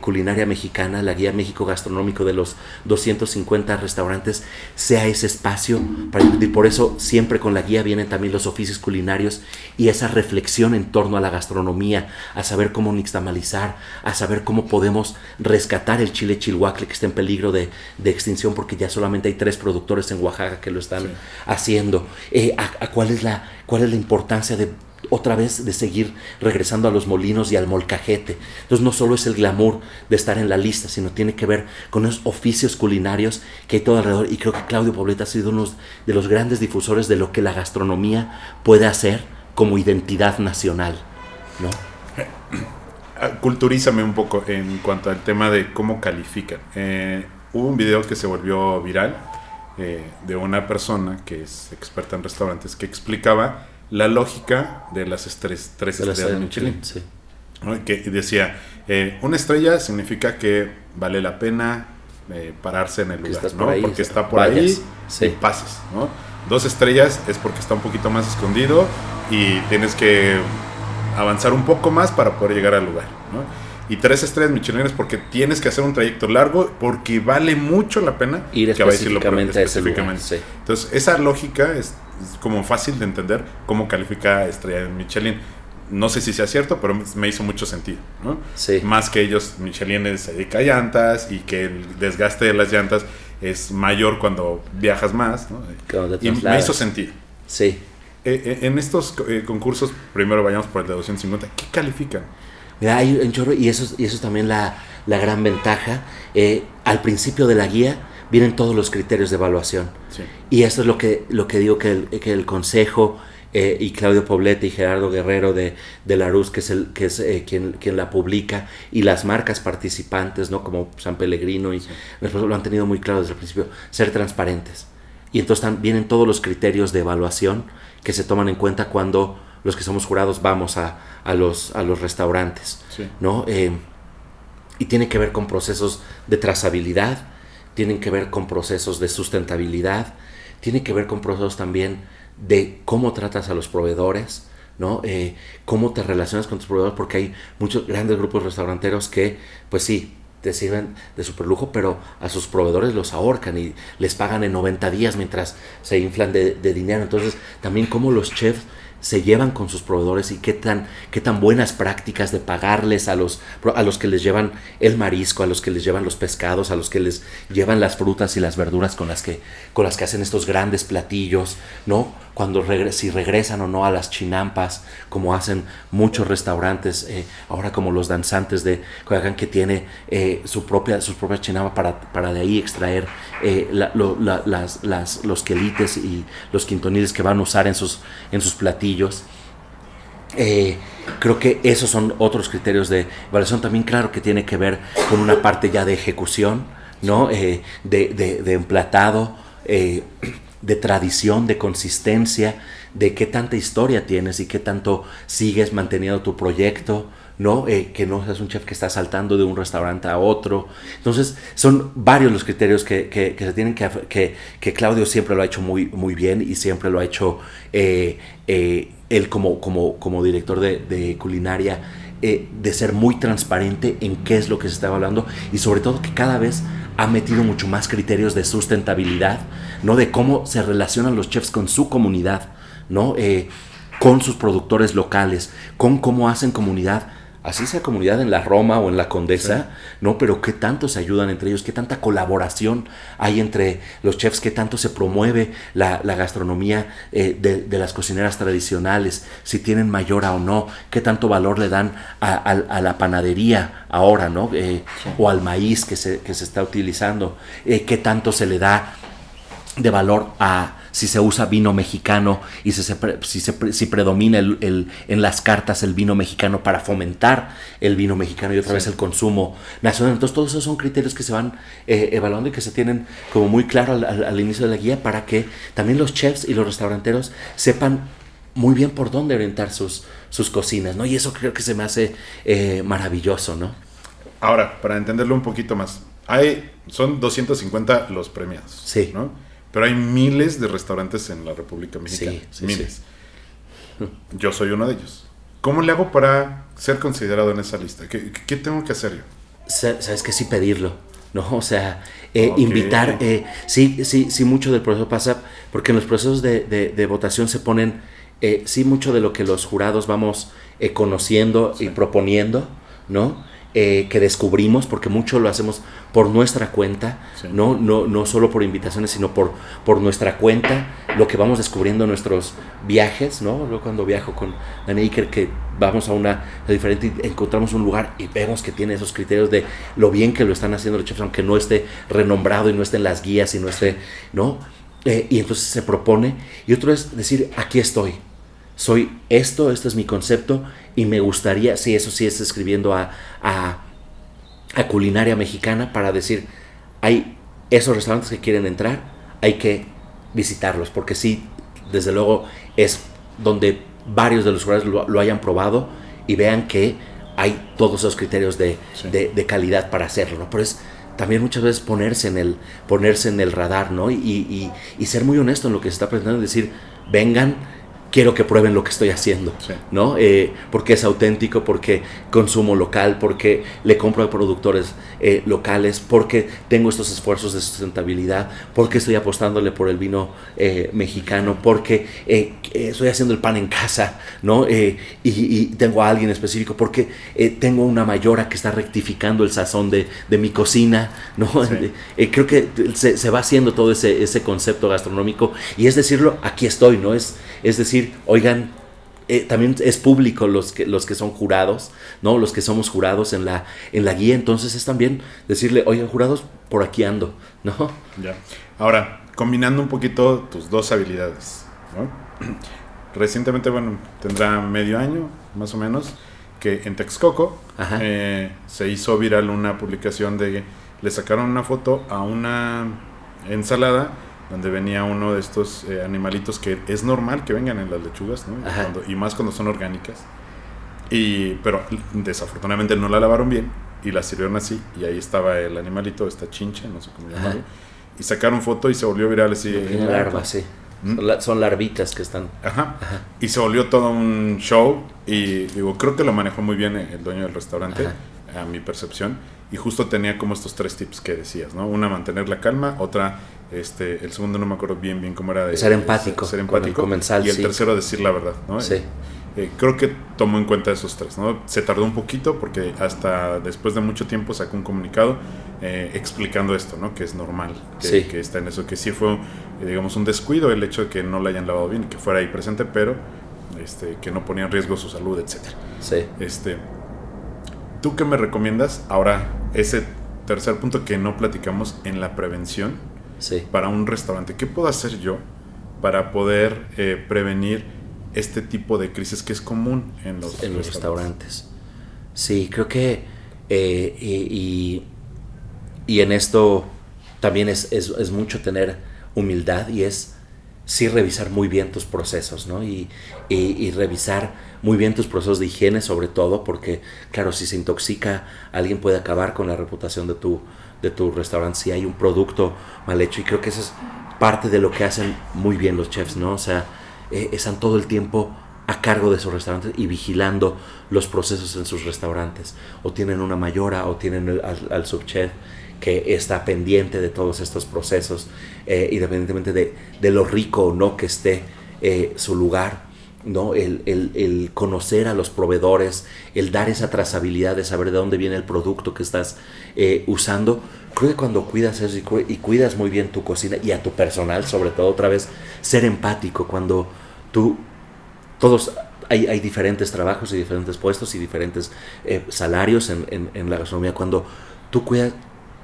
culinaria mexicana, la Guía México Gastronómico de los 250 restaurantes, sea ese espacio para discutir. Por eso siempre con la guía vienen también los oficios culinarios y esa reflexión en torno a la gastronomía, a saber cómo nixtamalizar, a saber cómo podemos rescatar el chile chilhuacle que está en peligro de extinción, porque ya solamente hay 3 productores en Oaxaca que lo están haciendo. ¿Cuál es la importancia de otra vez de seguir regresando a los molinos y al molcajete? Entonces no solo es el glamour de estar en la lista, sino tiene que ver con esos oficios culinarios que hay todo alrededor, y creo que Claudio Poblete ha sido uno de los grandes difusores de lo que la gastronomía puede hacer como identidad nacional, ¿no? Culturízame un poco en cuanto al tema de cómo califican. Hubo un video que se volvió viral de una persona que es experta en restaurantes, que explicaba la lógica de las 3 estrellas de Michelin. Sí. ¿No? Que decía, una estrella significa que vale la pena pararse en el lugar, ¿no? Ahí, porque está por ahí y pases, ¿no? 2 estrellas es porque está un poquito más escondido y tienes que avanzar un poco más para poder llegar al lugar, ¿no? Y 3 estrellas Michelin es porque tienes que hacer un trayecto largo, porque vale mucho la pena ir específicamente a ese lugar. Sí. Entonces esa lógica es como fácil de entender cómo califica estrella Michelin. No sé si sea cierto, pero me hizo mucho sentido, ¿no? Sí. Más que ellos, Michelin se dedica a llantas, y que el desgaste de las llantas es mayor cuando viajas más, ¿no? Y me hizo sentido. Sí. En estos concursos, primero vayamos por el de 250, ¿qué califican? Mira, hay un chorro, y eso es también la gran ventaja. Al principio de la guía vienen todos los criterios de evaluación. Sí. Y esto es lo que digo, que el consejo, y Claudio Poblete y Gerardo Guerrero de Larus, que es quien la publica, y las marcas participantes, ¿no? Como San Pellegrino, y lo han tenido muy claro desde el principio: ser transparentes. Y entonces vienen todos los criterios de evaluación que se toman en cuenta cuando los que somos jurados vamos a los restaurantes, sí, ¿no? Y tiene que ver con procesos de trazabilidad, tienen que ver con procesos de sustentabilidad, tiene que ver con procesos también de cómo tratas a los proveedores, ¿no? Cómo te relacionas con tus proveedores, porque hay muchos grandes grupos restauranteros que, pues sí, te sirven de superlujo, pero a sus proveedores los ahorcan y les pagan en 90 días mientras se inflan de dinero. Entonces también cómo los chefs se llevan con sus proveedores y qué tan buenas prácticas de pagarles a los que les llevan el marisco, a los que les llevan los pescados, a los que les llevan las frutas y las verduras con las que hacen estos grandes platillos, ¿no? Si regresan o no a las chinampas, como hacen muchos restaurantes, ahora como los danzantes de Coyoacán, que tiene sus propias chinampas para de ahí extraer los quelites y los quintoniles que van a usar en sus platillos. Creo que esos son otros criterios de evaluación. También, claro, que tiene que ver con una parte ya de ejecución, ¿no? De emplatado, de tradición, de consistencia, de qué tanta historia tienes y qué tanto sigues manteniendo tu proyecto, ¿no? Que no seas un chef que está saltando de un restaurante a otro. Entonces, son varios los criterios que se tienen que Claudio siempre lo ha hecho muy, muy bien, y siempre lo ha hecho él como director de culinaria, de ser muy transparente en qué es lo que se está hablando, y sobre todo que cada vez ha metido mucho más criterios de sustentabilidad, ¿no? De cómo se relacionan los chefs con su comunidad, ¿no? Con sus productores locales, con cómo hacen comunidad, así sea comunidad en la Roma o en la Condesa, sí, ¿no? Pero qué tanto se ayudan entre ellos, qué tanta colaboración hay entre los chefs, qué tanto se promueve la gastronomía de las cocineras tradicionales, si tienen mayora o no, qué tanto valor le dan a la panadería ahora, ¿no? Sí. O al maíz que se está utilizando, qué tanto se le da de valor a si se usa vino mexicano y si predomina en las cartas el vino mexicano para fomentar el vino mexicano y otra vez el consumo nacional. Entonces todos esos son criterios que se van evaluando y que se tienen como muy claro al inicio de la guía, para que también los chefs y los restauranteros sepan muy bien por dónde orientar sus cocinas, ¿no? Y eso creo que se me hace maravilloso, ¿no? Ahora, para entenderlo un poquito más, son 250 los premiados, sí, ¿no? Pero hay miles de restaurantes en la República Mexicana. Sí, miles. Sí. Yo soy uno de ellos. ¿Cómo le hago para ser considerado en esa lista? ¿Qué tengo que hacer yo? Sabes que sí, pedirlo, ¿no? O sea, invitar. Sí, mucho del proceso pasa, porque en los procesos de votación se ponen, sí, mucho de lo que los jurados vamos conociendo, sí, y proponiendo, ¿no? Que descubrimos, porque mucho lo hacemos por nuestra cuenta, sí, no solo por invitaciones, sino por nuestra cuenta, lo que vamos descubriendo en nuestros viajes, ¿no? Luego, cuando viajo con Dani Iker, que vamos a una diferente, encontramos un lugar y vemos que tiene esos criterios de lo bien que lo están haciendo los chefs, aunque no esté renombrado y no esté en las guías y no esté, ¿no? Y entonces se propone, y otro es decir, aquí estoy, soy esto es mi concepto, y me gustaría, sí, eso sí es escribiendo a culinaria mexicana, para decir, hay esos restaurantes que quieren entrar, hay que visitarlos, porque sí, desde luego es donde varios de los lugares lo hayan probado y vean que hay todos esos criterios de calidad para hacerlo, ¿no? Pero es también muchas veces ponerse en el radar, ¿no? Y ser muy honesto en lo que se está presentando, y decir, vengan, quiero que prueben lo que estoy haciendo, sí, ¿no? Porque es auténtico, porque consumo local, porque le compro a productores locales, porque tengo estos esfuerzos de sustentabilidad, porque estoy apostándole por el vino mexicano, porque estoy haciendo el pan en casa, ¿no? Y tengo a alguien específico, porque tengo una mayora que está rectificando el sazón de mi cocina, ¿no? Sí. Creo que se va haciendo todo ese concepto gastronómico, y es decirlo, aquí estoy, ¿no? Es decir, oigan, también es público los que son jurados, ¿no? Los que somos jurados en la guía, entonces es también decirle, oigan, jurados, por aquí ando, ¿no? Ya. Ahora, combinando un poquito tus dos habilidades, ¿no? Recientemente, bueno, tendrá medio año, más o menos, que en Texcoco se hizo viral una publicación le sacaron una foto a una ensalada donde venía uno de estos animalitos que es normal que vengan en las lechugas, ¿no? Y más cuando son orgánicas. Pero desafortunadamente no la lavaron bien y la sirvieron así, y ahí estaba el animalito, esta chinche, no sé cómo llamarlo, y sacaron foto y se volvió viral así. Larvas, sí. Son larvitas que están. Ajá. Y se volvió todo un show, y digo, creo que lo manejó muy bien el dueño del restaurante, a mi percepción, y justo tenía como estos 3 tips que decías, ¿no? Una, mantener la calma; otra, el segundo no me acuerdo bien cómo era. Ser empático. Ser empático. Con el comensal, y el tercero decir la verdad, ¿no? Sí. Creo que tomó en cuenta esos tres, ¿no? Se tardó un poquito porque hasta después de mucho tiempo sacó un comunicado explicando esto, ¿no? Que es normal que está en eso, que sí fue, digamos, un descuido el hecho de que no la hayan lavado bien y que fuera ahí presente, pero que no ponía en riesgo su salud, etcétera. Sí. ¿Tú qué me recomiendas? Ahora, ese tercer punto que no platicamos en la prevención para un restaurante. ¿Qué puedo hacer yo para poder prevenir este tipo de crisis que es común en los restaurantes? Sí, creo que y en esto también es mucho tener humildad y es sí revisar muy bien tus procesos, ¿no? Y revisar muy bien tus procesos de higiene, sobre todo, porque claro, si se intoxica, alguien puede acabar con la reputación de tu restaurante si hay un producto mal hecho, y creo que eso es parte de lo que hacen muy bien los chefs, ¿no? O sea, están todo el tiempo a cargo de sus restaurantes y vigilando los procesos en sus restaurantes, o tienen una mayora o tienen al subchef que está pendiente de todos estos procesos, independientemente de lo rico o no que esté su lugar, ¿no? El conocer a los proveedores, el dar esa trazabilidad de saber de dónde viene el producto que estás usando. Creo que cuando cuidas eso y cuidas muy bien tu cocina y a tu personal, sobre todo, otra vez, ser empático. Cuando hay diferentes trabajos y diferentes puestos y diferentes salarios en la gastronomía. Cuando tú cuidas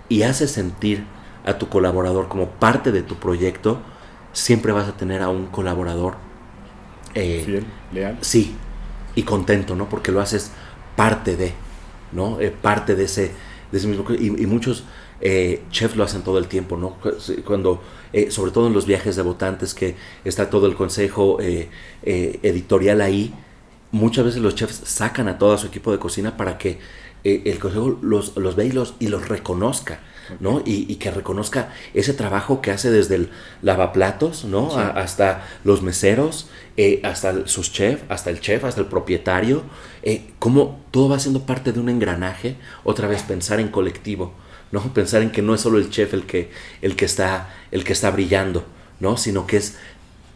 y haces sentir a tu colaborador como parte de tu proyecto, siempre vas a tener a un colaborador fiel, leal. Sí, y contento, ¿no? Porque lo haces parte de, ¿no? Parte de ese mismo. Y muchos chefs lo hacen todo el tiempo, ¿no? Cuando, sobre todo en los viajes de votantes, que está todo el consejo editorial ahí, muchas veces los chefs sacan a todo su equipo de cocina para que el consejo los vea y los reconozca, ¿no? Y que reconozca ese trabajo que hace desde el lavaplatos, ¿no? Sí. Hasta los meseros, hasta sus chefs, hasta el propietario, cómo todo va siendo parte de un engranaje. Otra vez, pensar en colectivo, ¿no? Pensar en que no es solo el chef el que está brillando, ¿no? Sino que es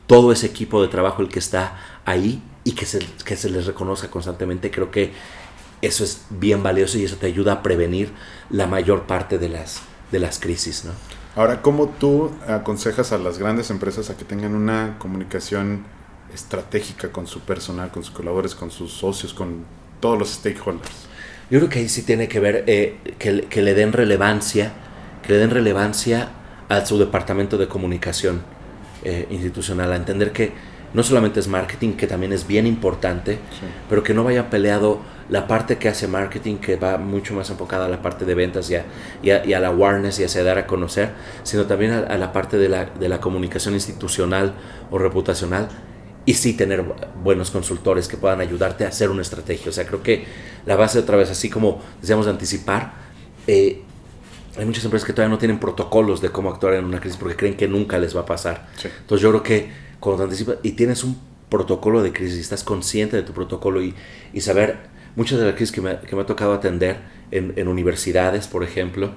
todo ese equipo de trabajo el que está ahí y que se les reconozca constantemente. Creo que eso es bien valioso y eso te ayuda a prevenir la mayor parte de las crisis, ¿no? Ahora, ¿cómo tú aconsejas a las grandes empresas a que tengan una comunicación estratégica con su personal, con sus colaboradores, con sus socios, con todos los stakeholders? Yo creo que ahí sí tiene que ver que le den relevancia a su departamento de comunicación institucional, a entender que no solamente es marketing, que también es bien importante, sí, pero que no vaya peleado la parte que hace marketing, que va mucho más enfocada a la parte de ventas y a la awareness y hacia dar a conocer, sino también a la parte de la comunicación institucional o reputacional, y sí tener buenos consultores que puedan ayudarte a hacer una estrategia. O sea, creo que la base, otra vez, así como decíamos, de anticipar, hay muchas empresas que todavía no tienen protocolos de cómo actuar en una crisis porque creen que nunca les va a pasar. Sí. Entonces yo creo que cuando te anticipas y tienes un protocolo de crisis y estás consciente de tu protocolo y saber, muchas de las crisis que me ha tocado atender en universidades, por ejemplo,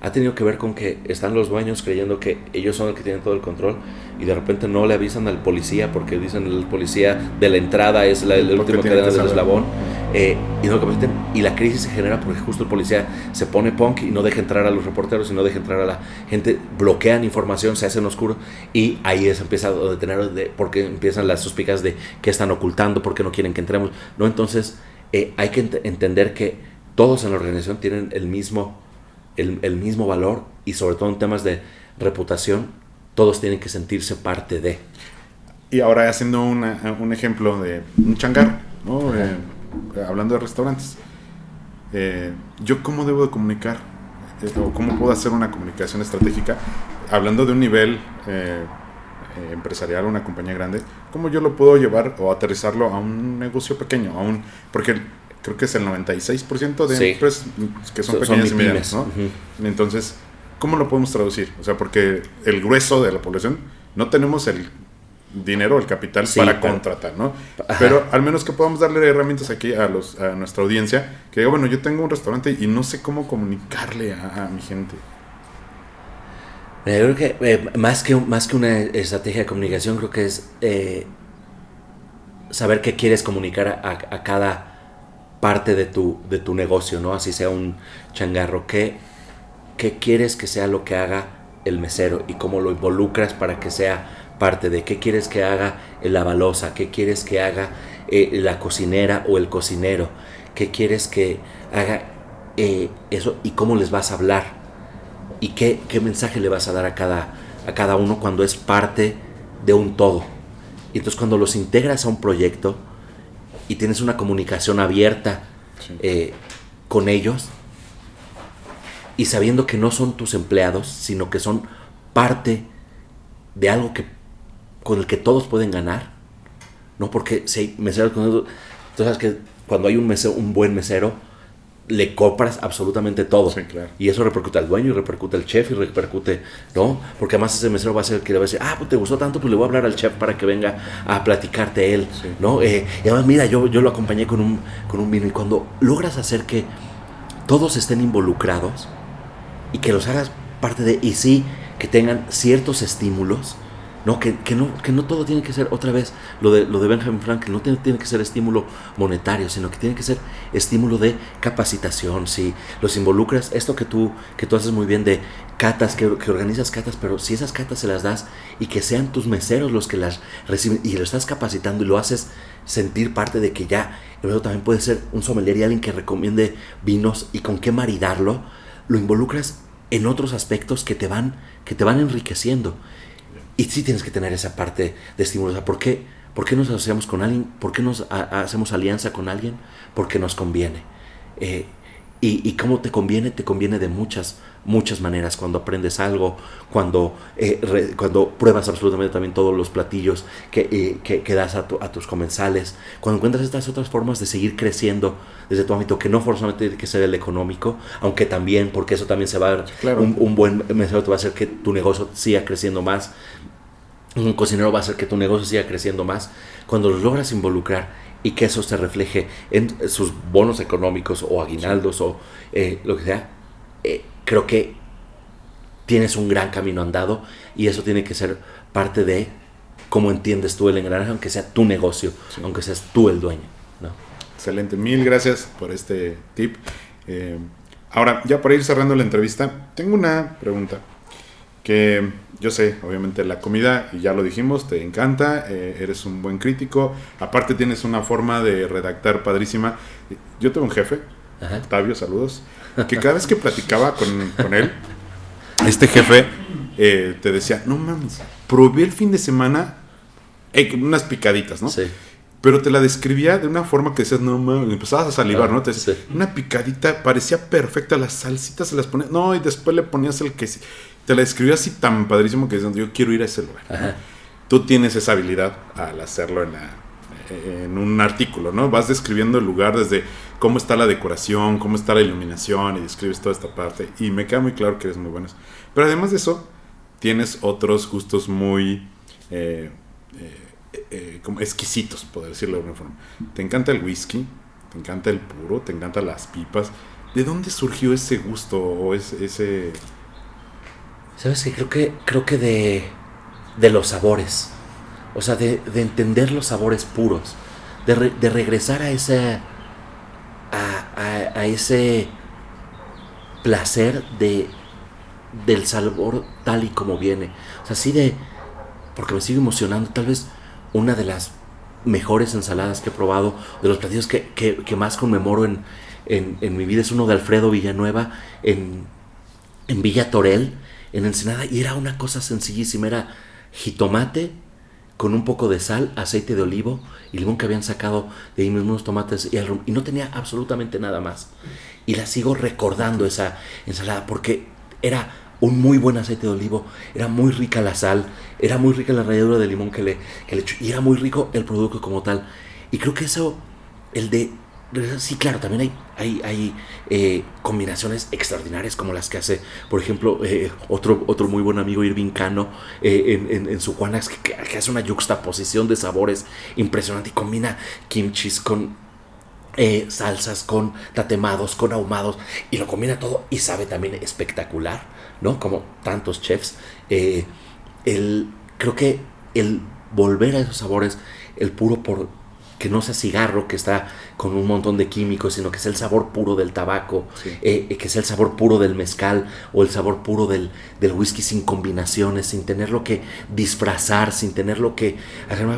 ha tenido que ver con que están los dueños creyendo que ellos son los que tienen todo el control y de repente no le avisan al policía porque dicen el policía de la entrada es el último que da del eslabón, y no lo cometen, y la crisis se genera porque justo el policía se pone punk y no deja entrar a los reporteros y no deja entrar a la gente, bloquean información, se hacen oscuro, y ahí empieza a detener porque empiezan las suspicas de qué están ocultando, porque no quieren que entremos, ¿no? Entonces hay que entender que todos en la organización tienen el mismo valor, y sobre todo en temas de reputación todos tienen que sentirse parte de. Y ahora haciendo un ejemplo de un changarro, ¿no? Hablando de restaurantes, ¿yo cómo debo de comunicar? ¿O cómo puedo hacer una comunicación estratégica? Hablando de un nivel empresarial, una compañía grande, ¿cómo yo lo puedo llevar o aterrizarlo a un negocio pequeño? Porque creo que es el 96% de sí, empresas que son pequeñas y medianas, ¿no? Uh-huh. Entonces, ¿cómo lo podemos traducir? O sea, porque el grueso de la población no tenemos el dinero, el capital, sí, para contratar, ¿no? Ajá. Pero al menos que podamos darle herramientas aquí a nuestra audiencia, que diga, bueno, yo tengo un restaurante y no sé cómo comunicarle a mi gente. Yo creo que más que una estrategia de comunicación, creo que es saber qué quieres comunicar a cada parte de tu negocio, ¿no? Así sea un changarro, qué quieres que sea lo que haga el mesero y cómo lo involucras para que sea parte de qué quieres que haga la balosa, qué quieres que haga la cocinera o el cocinero, qué quieres que haga eso y cómo les vas a hablar y qué mensaje le vas a dar a cada uno cuando es parte de un todo. Y entonces cuando los integras a un proyecto y tienes una comunicación abierta con ellos y sabiendo que no son tus empleados, sino que son parte de algo con el que todos pueden ganar, ¿no? Porque si hay meseros con eso, tú sabes que cuando hay un buen mesero, le compras absolutamente todo. Sí, claro. Y eso repercute al dueño, y repercute al chef, y repercute, ¿no? Porque además ese mesero va a ser el que le va a decir, pues te gustó tanto, pues le voy a hablar al chef para que venga a platicarte él, sí. ¿no? Y además, mira, yo lo acompañé con un vino, y cuando logras hacer que todos estén involucrados y que los hagas parte de, y sí, que tengan ciertos estímulos, ¿no? Que no todo tiene que ser, otra vez, lo de Benjamin Franklin, no tiene que ser estímulo monetario, sino que tiene que ser estímulo de capacitación. Si los involucras, esto que tú haces muy bien de catas, que organizas catas, pero si esas catas se las das y que sean tus meseros los que las reciben y lo estás capacitando y lo haces sentir parte de que ya, luego también puede ser un sommelier y alguien que recomiende vinos y con qué maridarlo, lo involucras en otros aspectos que te van enriqueciendo. Y sí tienes que tener esa parte de estímulo. O sea, ¿por qué nos asociamos con alguien? ¿Por qué nos hacemos alianza con alguien? Porque nos conviene. Y cómo te conviene de muchas maneras. Cuando aprendes algo, cuando pruebas absolutamente también todos los platillos que das a tus comensales, cuando encuentras estas otras formas de seguir creciendo desde tu ámbito, que no forzosamente tiene que ser el económico, aunque también, porque eso también se va a ver, claro. un buen mesero te va a hacer que tu negocio siga creciendo más, un cocinero va a hacer que tu negocio siga creciendo más. Cuando los logras involucrar y que eso se refleje en sus bonos económicos o aguinaldos o lo que sea, creo que tienes un gran camino andado y eso tiene que ser parte de cómo entiendes tú el engranaje, aunque sea tu negocio, aunque seas tú el dueño, ¿no? Excelente, mil gracias por este tip. Ahora, ya para ir cerrando la entrevista, tengo una pregunta que yo sé, obviamente la comida, y ya lo dijimos, te encanta, eres un buen crítico, aparte tienes una forma de redactar padrísima. Yo tengo un jefe, Ajá. Octavio, saludos, que cada vez que platicaba con él, este jefe te decía, no mames, probé el fin de semana unas picaditas, ¿no? Sí. Pero te la describía de una forma que decías, no mames, empezabas a salivar, ¿no? Te decía, sí. Una picadita, parecía perfecta, las salsitas se las ponías, no, y después le ponías el queso. Te la describía así tan padrísimo que decías, yo quiero ir a ese lugar, ¿no? Tú tienes esa habilidad al hacerlo en un artículo, ¿no? Vas describiendo el lugar desde cómo está la decoración, cómo está la iluminación, y describes toda esta parte, y me queda muy claro que eres muy bueno. Pero además de eso, tienes otros gustos muy como exquisitos, por decirlo de alguna forma. Te encanta el whisky, te encanta el puro, te encantan las pipas. ¿De dónde surgió ese gusto o ese...? ¿Sabes qué? Creo que de los sabores. O sea, de entender los sabores puros. De regresar a ese placer del sabor tal y como viene. O sea, así porque me sigo emocionando. Tal vez una de las mejores ensaladas que he probado, de los platillos que más conmemoro en mi vida, es uno de Alfredo Villanueva en Villa Torel, en Ensenada, y era una cosa sencillísima. Era jitomate con un poco de sal, aceite de olivo y limón que habían sacado de ahí mismo, unos tomates y no tenía absolutamente nada más. Y la sigo recordando esa ensalada porque era un muy buen aceite de olivo, era muy rica la sal, era muy rica la ralladura de limón que le echó, y era muy rico el producto como tal. Y creo que eso, sí, claro, también hay combinaciones extraordinarias como las que hace, por ejemplo, otro muy buen amigo, Irving Cano, en su Juanax, que hace una yuxtaposición de sabores impresionante y combina kimchis con salsas, con tatemados, con ahumados, y lo combina todo y sabe también espectacular, ¿no? Como tantos chefs. Creo que el volver a esos sabores, el puro que no sea cigarro, que está con un montón de químicos, sino que sea el sabor puro del tabaco, Sí. que sea el sabor puro del mezcal o el sabor puro del whisky sin combinaciones, sin tenerlo que disfrazar, sin tenerlo que...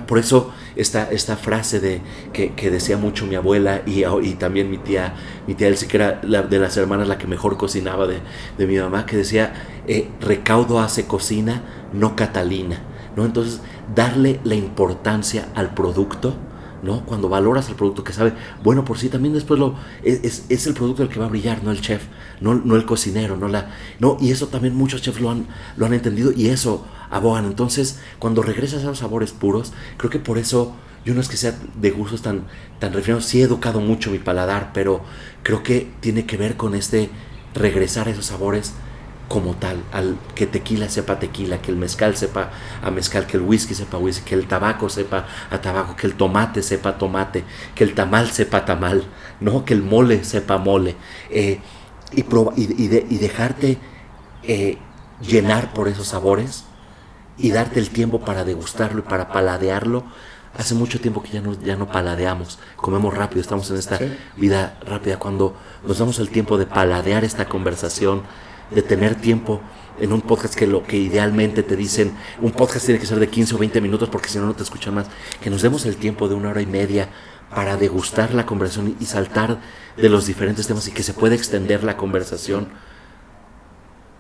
Por eso esta frase que decía mucho mi abuela y también mi tía Elsie, que era de las hermanas la que mejor cocinaba de mi mamá, que decía, recaudo hace cocina, no Catalina, ¿no? Entonces, darle la importancia al producto, ¿no? Cuando valoras el producto que sabe bueno por sí, también después es el producto el que va a brillar, no el chef, no el cocinero, no, y eso también muchos chefs lo han entendido y eso abogan. Entonces, cuando regresas a los sabores puros, creo que por eso yo no es que sea de gustos tan refinados, sí he educado mucho mi paladar, pero creo que tiene que ver con regresar a esos sabores como tal, al que tequila sepa tequila, que el mezcal sepa a mezcal, que el whisky sepa whisky, que el tabaco sepa a tabaco, que el tomate sepa tomate, que el tamal sepa tamal, ¿no? Que el mole sepa mole, y dejarte llenar por esos sabores y darte el tiempo para degustarlo y para paladearlo. Hace mucho tiempo que ya no paladeamos, comemos rápido, estamos en esta vida rápida. Cuando nos damos el tiempo de paladear esta conversación, de tener tiempo en un podcast, que lo que idealmente te dicen, un podcast tiene que ser de 15 o 20 minutos porque si no, no te escuchan más, que nos demos el tiempo de 1 hora y media para degustar la conversación y saltar de los diferentes temas y que se pueda extender la conversación.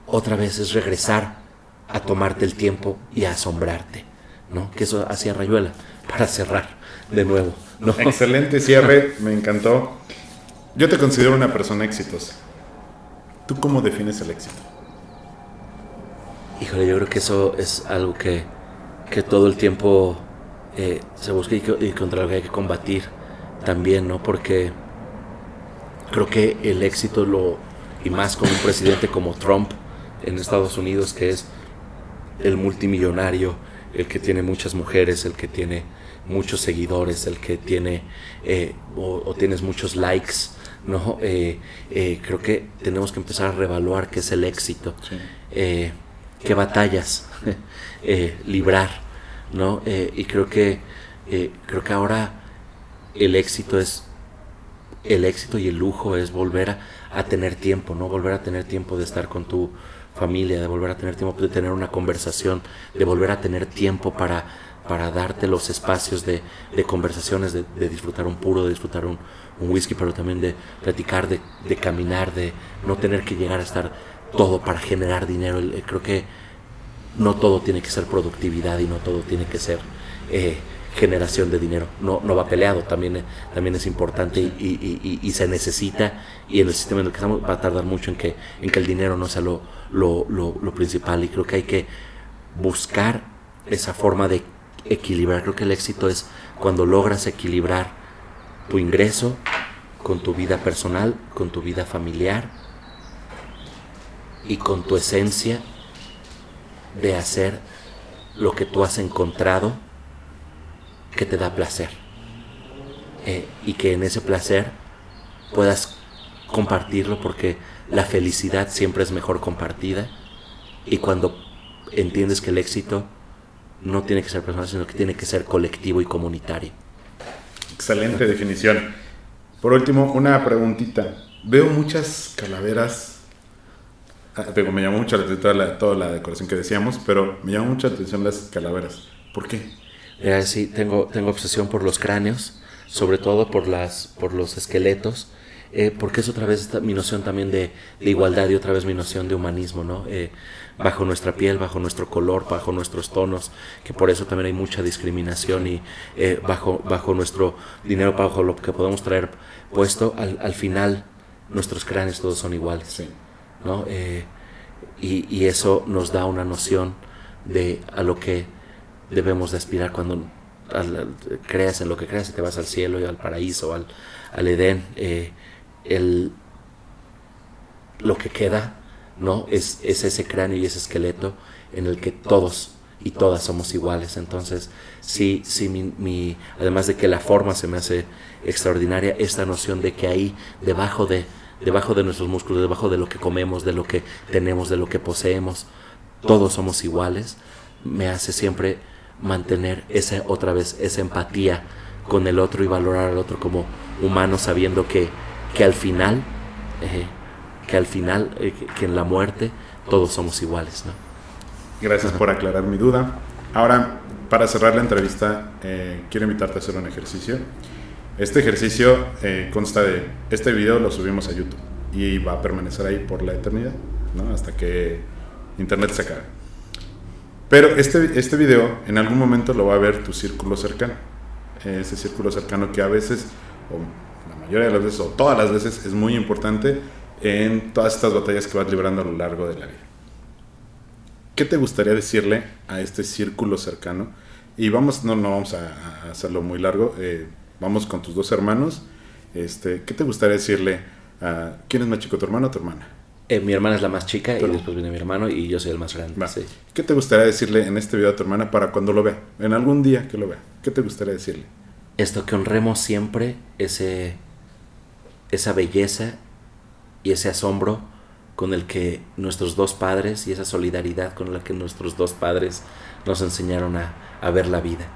Otra vez es regresar a tomarte el tiempo y a asombrarte, ¿no? Que eso hacía Rayuela, para cerrar de nuevo, ¿no? Excelente cierre, me encantó. Yo te considero una persona exitosa. ¿Tú cómo defines el éxito? Híjole, yo creo que eso es algo que todo el tiempo se busca y contra lo que hay que combatir también, ¿no? Porque creo que el éxito, y más con un presidente como Trump en Estados Unidos, que es el multimillonario, el que tiene muchas mujeres, el que tiene muchos seguidores, el que tiene o tienes muchos likes, ¿no? Creo que tenemos que empezar a reevaluar qué es el éxito, Sí. qué batallas librar, ¿no? Y creo que ahora el éxito y el lujo es volver a tener tiempo, ¿no? Volver a tener tiempo de estar con tu familia, de volver a tener tiempo de tener una conversación, de volver a tener tiempo para darte los espacios de conversaciones, de disfrutar un puro, de disfrutar un whisky, pero también de platicar, de caminar, de no tener que llegar a estar todo para generar dinero. Creo que no todo tiene que ser productividad y no todo tiene que ser generación de dinero. No va peleado, también es importante y se necesita, y en el sistema en el que estamos va a tardar mucho en que el dinero no sea lo principal, y creo que hay que buscar esa forma de equilibrar. Creo que el éxito es cuando logras equilibrar tu ingreso con tu vida personal, con tu vida familiar y con tu esencia de hacer lo que tú has encontrado que te da placer, y que en ese placer puedas compartirlo, porque la felicidad siempre es mejor compartida, y cuando entiendes que el éxito no tiene que ser personal, sino que tiene que ser colectivo y comunitario. Excelente definición. Por último, una preguntita. Veo muchas calaveras. Me llamó mucho la atención toda la decoración que decíamos, pero me llamó mucho la atención las calaveras. ¿Por qué? Sí, tengo obsesión por los cráneos, sobre todo por los esqueletos, porque es otra vez mi noción también de igualdad, y otra vez mi noción de humanismo, ¿no? Bajo nuestra piel, bajo nuestro color, bajo nuestros tonos, que por eso también hay mucha discriminación, y bajo nuestro dinero, bajo lo que podemos traer puesto, al final nuestros cráneos todos son iguales, Sí. ¿no? Y eso nos da una noción a lo que debemos de aspirar cuando creas en lo que creas y te vas al cielo y al paraíso, al Edén. Lo que queda, ¿no? es ese cráneo y ese esqueleto en el que todos y todas somos iguales. Entonces sí, además de que la forma se me hace extraordinaria, esta noción de que ahí debajo de debajo de nuestros músculos, debajo de lo que comemos, de lo que tenemos, de lo que poseemos, todos somos iguales, me hace siempre mantener otra vez esa empatía con el otro y valorar al otro como humano, sabiendo que al final, que en la muerte todos somos iguales, ¿no? Gracias por aclarar mi duda. Ahora, para cerrar la entrevista, quiero invitarte a hacer un ejercicio. Este ejercicio consta de... Este video lo subimos a YouTube y va a permanecer ahí por la eternidad, ¿no? Hasta que Internet se acabe. Pero este video en algún momento lo va a ver tu círculo cercano. Ese círculo cercano que a veces, o la mayoría de las veces, o todas las veces, es muy importante en todas estas batallas que vas librando a lo largo de la vida. ¿Qué te gustaría decirle a este círculo cercano? Y no vamos a hacerlo muy largo. Vamos con tus dos hermanos. ¿Qué te gustaría decirle a... ¿Quién es más chico, tu hermano o tu hermana? Mi hermana es la más chica y después viene mi hermano y yo soy el más grande. Sí. ¿Qué te gustaría decirle en este video a tu hermana para cuando lo vea? En algún día que lo vea. ¿Qué te gustaría decirle? Que honremos siempre esa belleza y ese asombro con el que nuestros dos padres y esa solidaridad con la que nuestros dos padres nos enseñaron a ver la vida.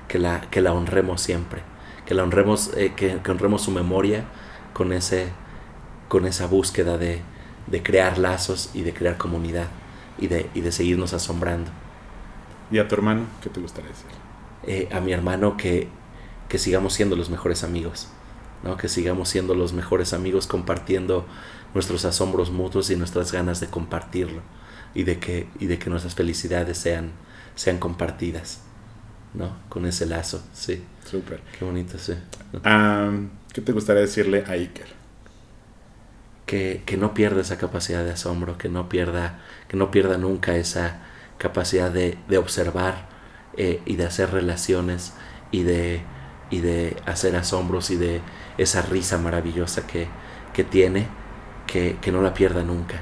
Que la honremos siempre. Que la honremos, que honremos su memoria con esa búsqueda de crear lazos y de crear comunidad y de seguirnos asombrando. ¿Y a tu hermano qué te gustaría decir? A mi hermano que sigamos siendo los mejores amigos, ¿no? Que sigamos siendo los mejores amigos compartiendo nuestros asombros mutuos y nuestras ganas de compartirlo y de que nuestras felicidades sean compartidas, ¿no? Con ese lazo, sí. Súper. Qué bonito, sí. ¿Qué te gustaría decirle a Iker? Que no pierda esa capacidad de asombro, que no pierda nunca esa capacidad de observar y de hacer relaciones y de hacer asombros y de esa risa maravillosa que tiene, que no la pierda nunca,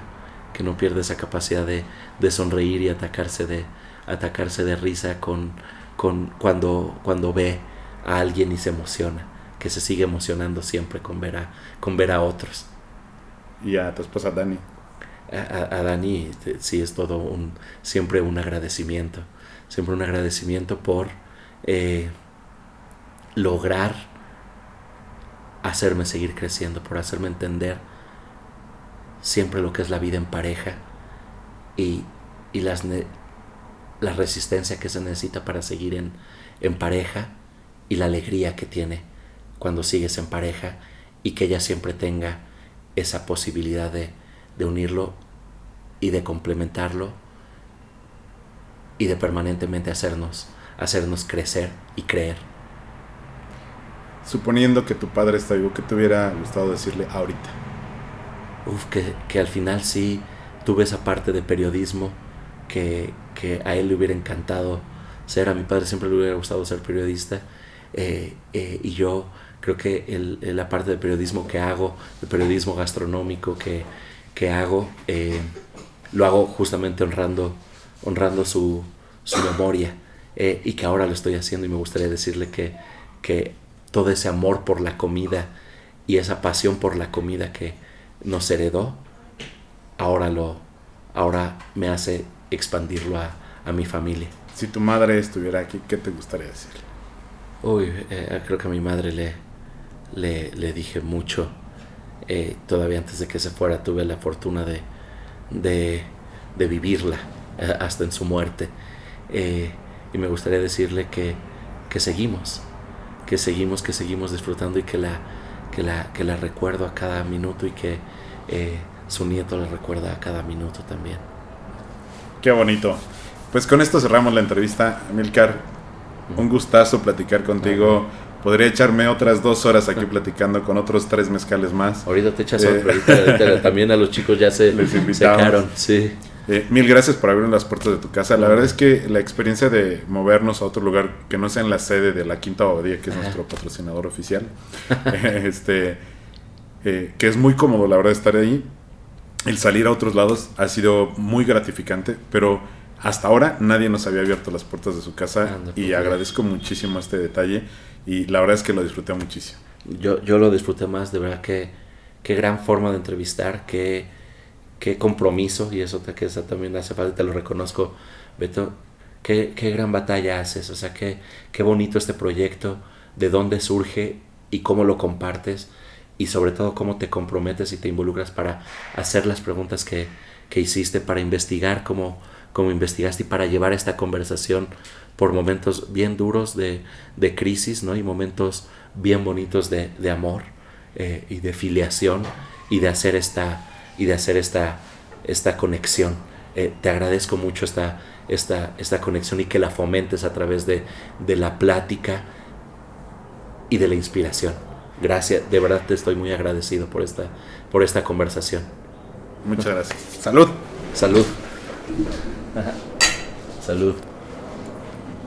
que no pierda esa capacidad de sonreír y atacarse de risa cuando ve a alguien y se emociona, que se sigue emocionando siempre con ver a otros. ¿Y a tu esposa Dani? A Dani sí es todo siempre un agradecimiento por lograr hacerme seguir creciendo, por hacerme entender siempre lo que es la vida en pareja y la resistencia que se necesita para seguir en pareja y la alegría que tiene cuando sigues en pareja y que ella siempre tenga esa posibilidad de unirlo y de complementarlo y de permanentemente hacernos crecer y creer. Suponiendo que tu padre está vivo, ¿qué te hubiera gustado decirle ahorita? Que al final sí tuve esa parte de periodismo que a él le hubiera encantado ser. A mi padre siempre le hubiera gustado ser periodista y yo creo que la parte de periodismo que hago, de periodismo gastronómico que hago, lo hago justamente honrando su memoria y que ahora lo estoy haciendo y me gustaría decirle que todo ese amor por la comida y esa pasión por la comida que nos heredó, ahora me hace expandirlo a mi familia. Si tu madre estuviera aquí, ¿qué te gustaría decirle? Creo que a mi madre le dije mucho. Todavía antes de que se fuera tuve la fortuna de vivirla hasta en su muerte. Y me gustaría decirle que seguimos disfrutando y que la recuerdo a cada minuto y que su nieto la recuerda a cada minuto también. Qué bonito. Pues con esto cerramos la entrevista, Amílcar. Un gustazo platicar contigo. Podría echarme otras 2 horas aquí platicando con otros 3 mezcales más. Ahorita te echas otro, ahorita también a los chicos ya se secaron. Sí. Mil gracias por abrir las puertas de tu casa. La verdad es que la experiencia de movernos a otro lugar que no sea en la sede de la Quinta Abadía, que es nuestro patrocinador oficial, que es muy cómodo, la verdad, estar ahí. El salir a otros lados ha sido muy gratificante, pero hasta ahora nadie nos había abierto las puertas de su casa y agradezco muchísimo este detalle y la verdad es que lo disfruté muchísimo. Yo lo disfruté más, de verdad que qué gran forma de entrevistar, qué compromiso, y eso que eso también hace falta, te lo reconozco, Beto. Qué gran batalla haces, o sea, qué bonito este proyecto, de dónde surge y cómo lo compartes, y sobre todo cómo te comprometes y te involucras para hacer las preguntas que hiciste, para investigar como investigaste, y para llevar esta conversación por momentos bien duros de crisis, ¿no? Y momentos bien bonitos de amor, y de filiación, y de hacer esta conexión. Te agradezco mucho esta conexión, y que la fomentes a través de la plática y de la inspiración. Gracias, de verdad te estoy muy agradecido por esta conversación. Muchas gracias. Salud. Salud. Salud.